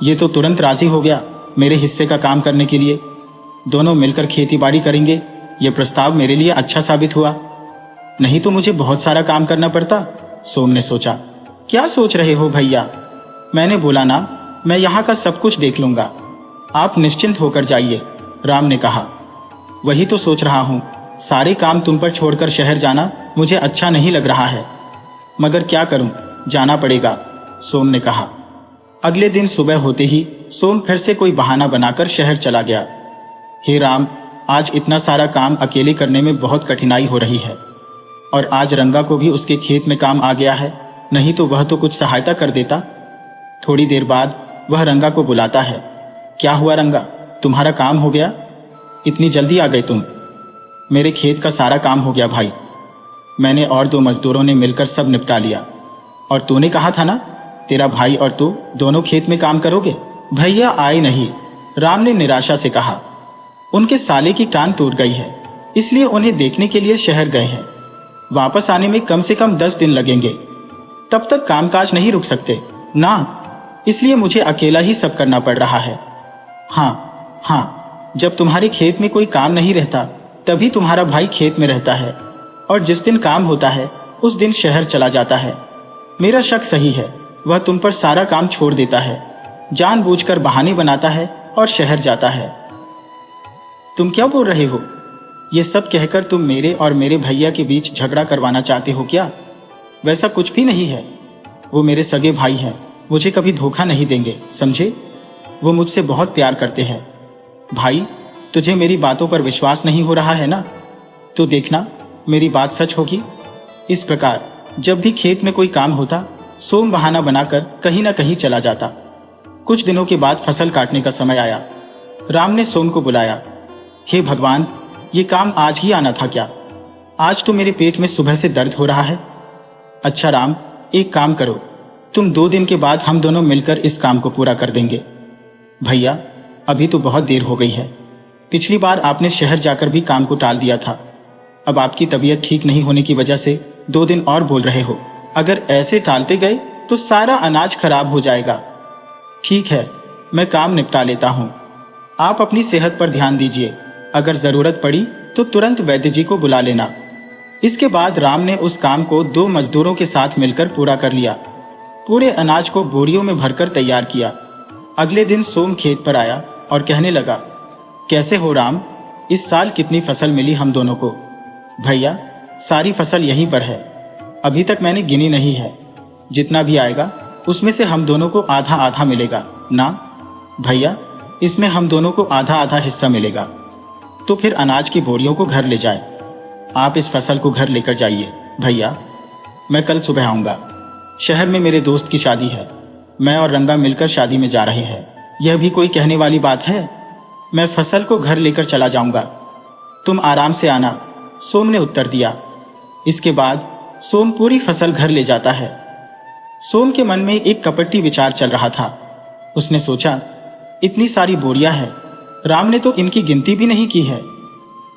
ये तो तुरंत राजी हो गया मेरे हिस्से का काम करने के लिए। दोनों मिलकर खेती बाड़ी करेंगे, यह प्रस्ताव मेरे लिए अच्छा साबित हुआ। नहीं तो मुझे बहुत सारा काम करना पड़ता, सोम ने सोचा। क्या सोच रहे हो भैया? मैंने बोला ना, मैं यहाँ का सब कुछ देख लूंगा, आप निश्चिंत होकर जाइए, राम ने कहा। वही तो सोच रहा हूँ, सारे काम तुम पर छोड़कर शहर जाना मुझे अच्छा नहीं लग रहा है, मगर क्या करूं, जाना पड़ेगा, सोम ने कहा। अगले दिन सुबह होते ही सोम फिर से कोई बहाना बनाकर शहर चला गया। हे राम, आज इतना सारा काम अकेले करने में बहुत कठिनाई हो रही है, और आज रंगा को भी उसके खेत में काम आ गया है, नहीं तो वह तो कुछ सहायता कर देता। थोड़ी देर बाद वह रंगा को बुलाता है। क्या हुआ रंगा, तुम्हारा काम हो गया? इतनी जल्दी आ गए तुम? मेरे खेत का सारा काम हो गया भाई, मैंने और 2 मजदूरों ने मिलकर सब निपटा लिया। और तूने कहा था ना, तेरा भाई और तू दोनों खेत में काम करोगे? भैया आए नहीं, राम ने निराशा से कहा। उनके साले की टांग टूट गई है, इसलिए उन्हें देखने के लिए शहर गए हैं। वापस आने में कम से कम 10 दिन लगेंगे, तब तक कामकाज नहीं रुक सकते ना, इसलिए मुझे अकेला ही सब करना पड़ रहा है। हाँ, जब तुम्हारे खेत में कोई काम नहीं रहता तभी तुम्हारा भाई खेत में रहता है, और जिस दिन काम होता है उस दिन शहर चला जाता है। मेरा शक सही है, वह तुम पर सारा काम छोड़ देता है, जानबूझकर बहाने बनाता है और शहर जाता है। तुम क्या बोल रहे हो? ये सब कहकर तुम मेरे और मेरे भैया के बीच झगड़ा करवाना चाहते हो क्या? वैसा कुछ भी नहीं है, वो मेरे सगे भाई हैं, मुझे कभी धोखा नहीं देंगे, समझे? वो मुझसे बहुत प्यार करते हैं। भाई, तुझे मेरी बातों पर विश्वास नहीं हो रहा है ना? तो देखना, मेरी बात सच होगी। इस प्रकार जब भी खेत में कोई काम होता, सोम बहाना बनाकर कहीं ना कहीं चला जाता। कुछ दिनों के बाद फसल काटने का समय आया। राम ने सोम को बुलाया। हे भगवान, ये काम आज ही आना था क्या? आज तो मेरे पेट में सुबह से दर्द हो रहा है। अच्छा राम, एक काम करो, तुम 2 दिन के बाद हम दोनों मिलकर इस काम को पूरा कर देंगे। भैया, अभी तो बहुत देर हो गई है। पिछली बार आपने शहर जाकर भी काम को टाल दिया था। अब आपकी तबीयत ठीक नहीं होने की वजह से 2 दिन और बोल रहे हो। अगर ऐसे टालते गए तो सारा अनाज खराब हो जाएगा। ठीक है, मैं काम निपटा लेता हूँ। आप अपनी सेहत पर ध्यान दीजिए। अगर जरूरत पड़ी तो तुरंत वैद्य जी को बुला लेना। इसके बाद राम ने उस काम को 2 मजदूरों के साथ मिलकर पूरा कर लिया। पूरे अनाज को बोरियों में भरकर तैयार किया। अगले दिन सोम खेत पर आया और कहने लगा, कैसे हो राम, इस साल कितनी फसल मिली हम दोनों को? भैया, सारी फसल यहीं पर है, अभी तक मैंने गिनी नहीं है। जितना भी आएगा उसमें से हम दोनों को आधा आधा मिलेगा ना? भैया, इसमें हम दोनों को आधा आधा हिस्सा मिलेगा। तो फिर अनाज की बोरियों को घर ले जाए। आप इस फसल को घर लेकर जाइए। भैया, मैं कल सुबह आऊंगा। शहर में मेरे दोस्त की शादी है, मैं और रंगा मिलकर शादी में जा रहे हैं। यह भी कोई कहने वाली बात है? मैं फसल को घर लेकर चला जाऊंगा, तुम आराम से आना, सोम ने उत्तर दिया। इसके बाद सोम पूरी फसल घर ले जाता है। सोम के मन में एक कपटी विचार चल रहा था। उसने सोचा, इतनी सारी बोरियां हैं, राम ने तो इनकी गिनती भी नहीं की है।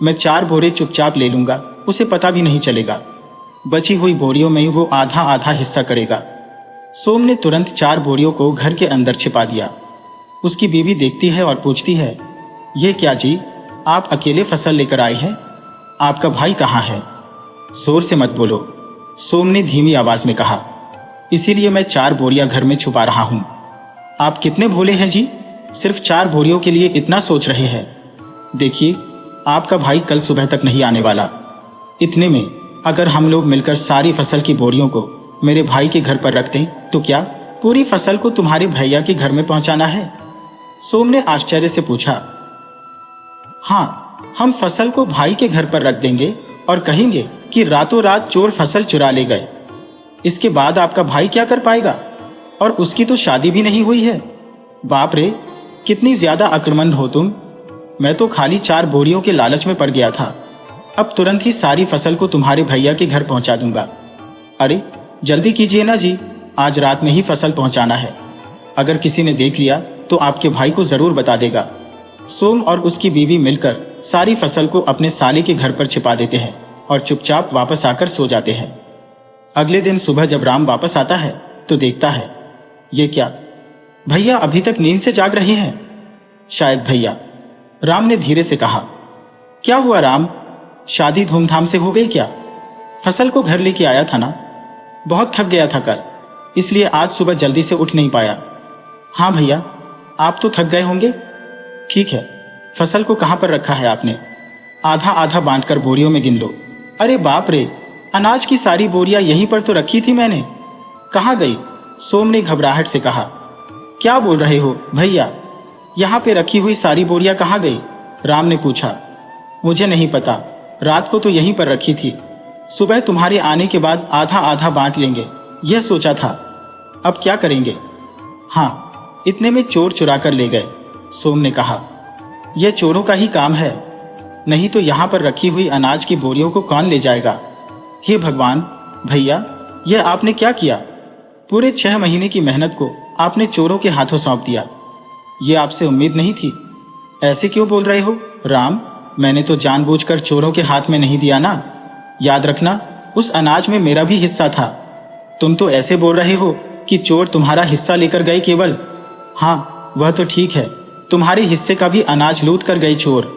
मैं 4 बोरे चुपचाप ले लूंगा, उसे पता भी नहीं चलेगा। बची हुई बोरियों में वो आधा आधा हिस्सा करेगा। सोम ने तुरंत 4 बोरियों को घर के अंदर छिपा दिया। उसकी बीवी देखती है और पूछती है, ये क्या जी, आप अकेले फसल लेकर आए हैं? आपका भाई कहाँ है? जोर से मत बोलो, सोम ने धीमी आवाज में कहा। इसीलिए मैं 4 बोरियां घर में छुपा रहा हूं। आप कितने भोले हैं जी, सिर्फ 4 बोरियों के लिए इतना सोच रहे हैं। देखिए, आपका भाई कल सुबह तक नहीं आने वाला। इतने में अगर हम लोग मिलकर सारी फसल की बोरियों को मेरे भाई के घर पर रख दें तो क्या पूरी फसल को तुम्हारे भैया के घर में पहुंचाना है? सोम ने आश्चर्य से पूछा। हाँ, हम फसल को भाई के घर पर रख देंगे और कहेंगे कि रातों रात चोर फसल चुरा ले गए। इसके बाद आपका भाई क्या कर पाएगा? और उसकी तो शादी भी नहीं हुई है। बाप रे, कितनी ज्यादा अक्लमंद हो तुम। मैं तो खाली 4 बोरियों के लालच में पड़ गया था। अब तुरंत ही सारी फसल को तुम्हारे भैया के घर पहुंचा दूंगा। अरे जल्दी कीजिए ना जी, आज रात में ही फसल पहुंचाना है। अगर किसी ने देख लिया तो आपके भाई को जरूर बता देगा। सोम और उसकी बीवी मिलकर सारी फसल को अपने साले के घर पर छिपा देते हैं और चुपचाप वापस आकर सो जाते हैं। अगले दिन सुबह जब राम वापस आता है तो देखता है, ये क्या, भैया अभी तक नींद से जाग रहे हैं। शायद भैया, राम ने धीरे से कहा। क्या हुआ राम, शादी धूमधाम से हो गई क्या? फसल को घर लेके आया था ना? बहुत थक गया था कल, इसलिए आज सुबह जल्दी से उठ नहीं पाया। हाँ भैया, आप तो थक गए होंगे। ठीक है, फसल को कहां पर रखा है आपने? आधा आधा बांटकर बोरियों में गिन लो। अरे बाप रे, अनाज की सारी बोरियां यहीं पर तो रखी थी मैंने, कहां गई? सोम ने घबराहट से कहा। क्या बोल रहे हो भैया, यहां पे रखी हुई सारी बोरियां कहां गई? राम ने पूछा। मुझे नहीं पता, रात को तो यहीं पर रखी थी। सुबह तुम्हारे आने के बाद आधा आधा बांट लेंगे, यह सोचा था। अब क्या करेंगे? हाँ, इतने में चोर चुरा कर ले गए, सोम ने कहा। यह चोरों का ही काम है, नहीं तो यहां पर रखी हुई अनाज की बोरियों को कौन ले जाएगा? हे भगवान, भैया यह आपने क्या किया? पूरे 6 महीने की मेहनत को आपने चोरों के हाथों सौंप दिया। ये आपसे उम्मीद नहीं थी। ऐसे क्यों बोल रहे हो राम, मैंने तो जानबूझकर चोरों के हाथ में नहीं दिया ना। याद रखना, उस अनाज में मेरा भी हिस्सा था। तुम तो ऐसे बोल रहे हो कि चोर तुम्हारा हिस्सा लेकर गए केवल। हाँ, वह तो ठीक है, तुम्हारे हिस्से का भी अनाज लूट कर गए चोर।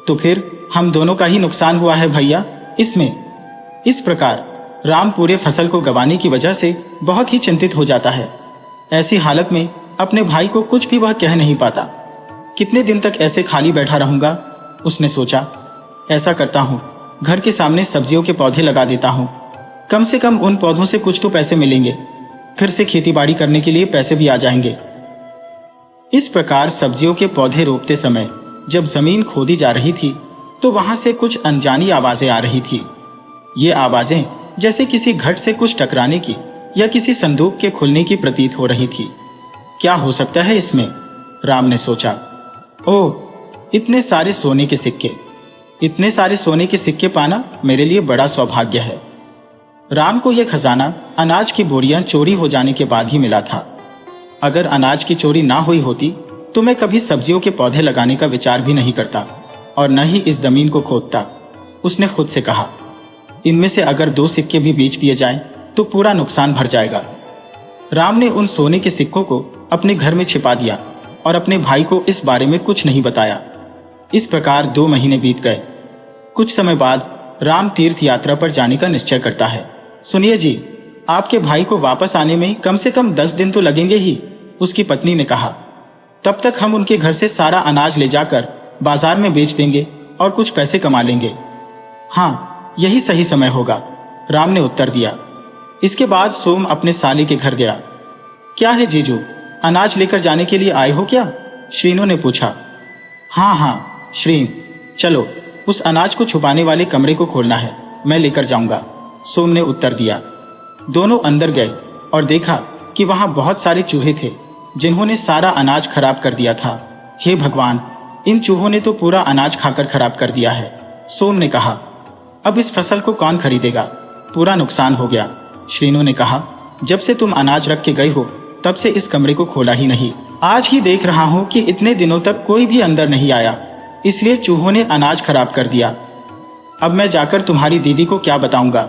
तो फिर हम दोनों का ही नुकसान हुआ है भैया इसमें। इस प्रकार राम पूरे फसल को गंवाने की वजह से बहुत ही चिंतित हो जाता है। ऐसी हालत में अपने भाई को कुछ भी वह कह नहीं पाता। कितने दिन तक ऐसे खाली बैठा रहूंगा, उसने सोचा। ऐसा करता हूं, घर के सामने सब्जियों के पौधे लगा देता हूं, कम से कम उन पौधों से कुछ तो पैसे मिलेंगे, फिर से खेतीबाड़ी करने के लिए पैसे भी आ जाएंगे। इस प्रकार सब्जियों के पौधे रोपते समय जब जमीन खोदी जा रही थी तो वहां से कुछ अनजानी आवाजें आ रही थी। ये आवाजें जैसे किसी घट से कुछ टकराने की या किसी संदूक के खुलने की प्रतीत हो रही थी। क्या हो सकता है इसमें, राम ने सोचा। ओह, इतने सारे सोने के सिक्के, इतने सारे सोने के सिक्के पाना मेरे लिए बड़ा सौभाग्य है। राम को यह खजाना अनाज की बोरियां चोरी हो जाने के बाद ही मिला था। अगर अनाज की चोरी ना हुई होती तो मैं कभी सब्जियों के पौधे लगाने का विचार भी नहीं करता और न ही इस जमीन को खोदता, उसने खुद से कहा। इनमें से अगर 2 सिक्के भी बेच दिए जाएं, तो पूरा नुकसान भर जाएगा। राम ने उन सोने के सिक्कों को अपने घर में छिपा दिया और अपने भाई को इस बारे में कुछ नहीं बताया। इस प्रकार 2 महीने बीत गए। कुछ समय बाद राम तीर्थ यात्रा पर जाने का निश्चय करता है। सुनिए जी, आपके भाई को वापस आने में कम से कम 10 दिन तो लगेंगे ही, उसकी पत्नी ने कहा। तब तक हम उनके घर से सारा अनाज ले जाकर बाजार में बेच देंगे और कुछ पैसे कमा लेंगे। हाँ, यही सही समय होगा, राम ने उत्तर दिया। इसके बाद सोम अपने साली के घर गया। क्या है जीजू, अनाज लेकर जाने के लिए आए हो क्या? श्रीनु ने पूछा। हाँ श्रीन, चलो उस अनाज को छुपाने वाले कमरे को खोलना है, मैं लेकर जाऊंगा, सोम ने उत्तर दिया। दोनों अंदर गए और देखा कि वहां बहुत सारे चूहे थे जिन्होंने सारा अनाज खराब कर दिया था। हे भगवान, इन चूहों ने तो पूरा अनाज खाकर खराब कर दिया है, सोम ने कहा। अब इस फसल को कौन खरीदेगा, पूरा नुकसान हो गया। श्रीनु ने कहा, जब से तुम अनाज रख के गए हो तब से इस कमरे को खोला ही नहीं। आज ही देख रहा हूं कि इतने दिनों तक कोई भी अंदर नहीं आया, इसलिए चूहों ने अनाज खराब कर दिया। अब मैं जाकर तुम्हारी दीदी को क्या बताऊंगा?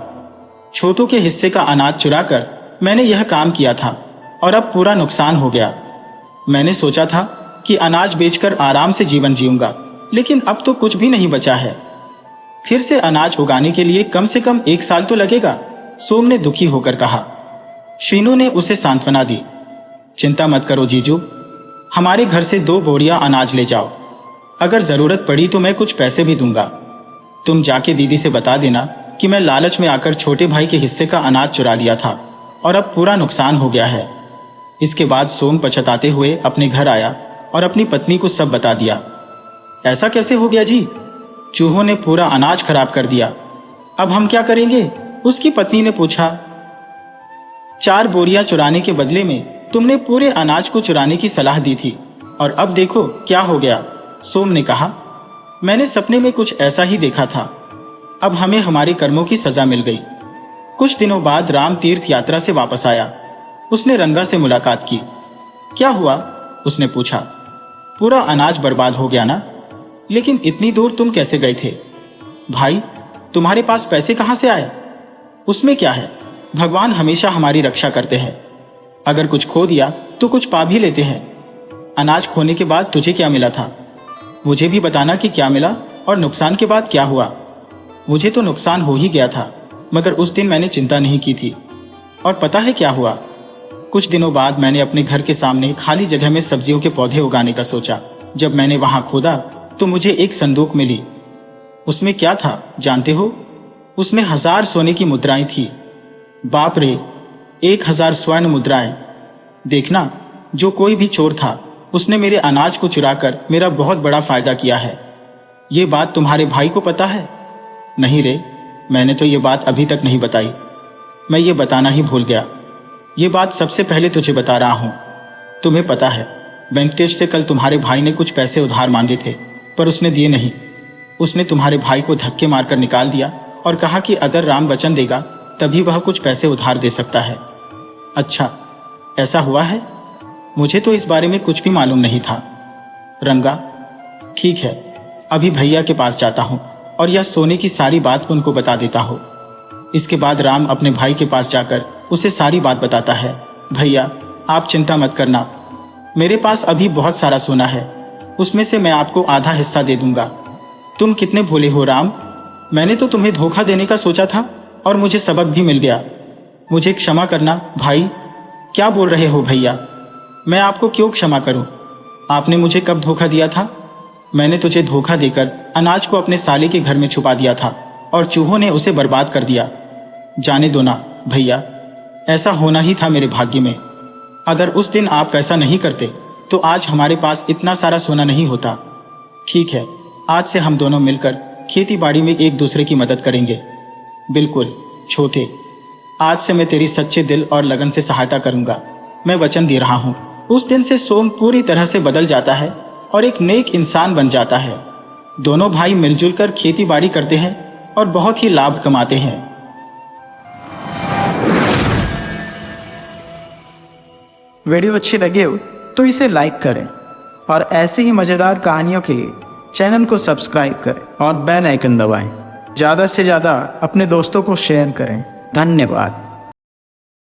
छोटू के हिस्से का अनाज चुराकर मैंने यह काम किया था और अब पूरा नुकसान हो गया। मैंने सोचा था कि अनाज बेचकर आराम से जीवन जीऊंगा, लेकिन अब तो कुछ भी नहीं बचा है। फिर से अनाज उगाने के लिए कम से कम 1 साल तो लगेगा, सोम ने दुखी होकर कहा। श्रीनु ने उसे सांत्वना दी। चिंता मत करो जीजू, हमारे घर से 2 बोरियां अनाज ले जाओ, अगर जरूरत पड़ी तो मैं कुछ पैसे भी दूंगा। तुम जाके दीदी से बता देना कि मैं लालच में आकर छोटे भाई के हिस्से का अनाज चुरा लिया था और अब पूरा नुकसान हो गया है। इसके बाद सोम पछताते हुए अपने घर आया और अपनी पत्नी को सब बता दिया। ऐसा कैसे हो गया जी? चूहों ने पूरा अनाज खराब कर दिया, अब हम क्या करेंगे? उसकी पत्नी ने पूछा। 4 बोरियां चुराने के बदले में तुमने पूरे अनाज को चुराने की सलाह दी थी और अब देखो क्या हो गया, सोम ने कहा। मैंने सपने में कुछ ऐसा ही देखा था, अब हमें हमारे कर्मों की सजा मिल गई। कुछ दिनों बाद राम तीर्थ यात्रा से वापस आया। उसने रंगा से मुलाकात की। क्या हुआ? उसने पूछा। पूरा अनाज बर्बाद हो गया ना? लेकिन इतनी दूर तुम कैसे गए थे? भाई, तुम्हारे पास पैसे कहां से आए? उसमें क्या है, भगवान हमेशा हमारी रक्षा करते हैं। अगर कुछ खो दिया तो कुछ पा भी लेते हैं। अनाज खोने के बाद तुझे क्या मिला था? मुझे भी बताना कि क्या मिला और नुकसान के बाद क्या हुआ। मुझे तो नुकसान हो ही गया था, मगर उस दिन मैंने चिंता नहीं की थी। और पता है क्या हुआ? कुछ दिनों बाद मैंने अपने घर के सामने खाली जगह में सब्जियों के पौधे उगाने का सोचा। जब मैंने वहां खोदा तो मुझे एक संदूक मिली। उसमें क्या था जानते हो? उसमें 1000 सोने की मुद्राएं थी। बाप रे, 1000 स्वर्ण मुद्राएं। देखना, जो कोई भी चोर था उसने मेरे अनाज को चुराकर मेरा बहुत बड़ा फायदा किया है। ये बात तुम्हारे भाई को पता है? नहीं रे, मैंने तो ये बात अभी तक नहीं बताई। मैं ये बताना ही भूल गया। ये बात सबसे पहले तुझे बता रहा हूं। तुम्हें पता है, वेंकटेश से कल तुम्हारे भाई ने कुछ पैसे उधार मांगे थे, पर उसने दिए नहीं। उसने तुम्हारे भाई को धक्के मारकर निकाल दिया और कहा कि अगर राम वचन देगा तभी वह कुछ पैसे उधार दे सकता है। अच्छा, ऐसा हुआ है? मुझे तो इस बारे में कुछ भी मालूम नहीं था। रंगा, ठीक है, अभी भैया के पास जाता हूं और यह सोने की सारी बात उनको बता देता हूं। इसके बाद राम अपने भाई के पास जाकर उसे सारी बात बताता है। भैया, आप चिंता मत करना, मेरे पास अभी बहुत सारा सोना है, उसमें से मैं आपको आधा हिस्सा दे दूंगा। तुम कितने भोले हो राम, मैंने तो तुम्हें धोखा देने का सोचा था और मुझे सबक भी मिल गया। मुझे क्षमा करना भाई। क्या बोल रहे हो भैया? मैं आपको क्यों क्षमा करूं? आपने मुझे कब धोखा दिया था? मैंने तुझे धोखा देकर अनाज को अपने साले के घर में छुपा दिया था और चूहों ने उसे बर्बाद कर दिया। जाने दो ना भैया, ऐसा होना ही था मेरे भाग्य में। अगर उस दिन आप वैसा नहीं करते तो आज हमारे पास इतना सारा सोना नहीं होता। ठीक है, आज से हम दोनों मिलकर खेती बाड़ी में एक दूसरे की मदद करेंगे। बिल्कुल छोटे, आज से मैं तेरी सच्चे दिल और लगन से सहायता करूंगा, मैं वचन दे रहा हूं। उस दिन से सोम पूरी तरह से बदल जाता है और एक नेक इंसान बन जाता है। दोनों भाई मिलजुल कर खेती बाड़ी करते हैं और बहुत ही लाभ कमाते हैं। वीडियो अच्छी लगे हो तो इसे लाइक करें और ऐसी ही मजेदार कहानियों के लिए चैनल को सब्सक्राइब करें और बेल आइकन दबाएं। ज़्यादा से ज़्यादा अपने दोस्तों को शेयर करें। धन्यवाद।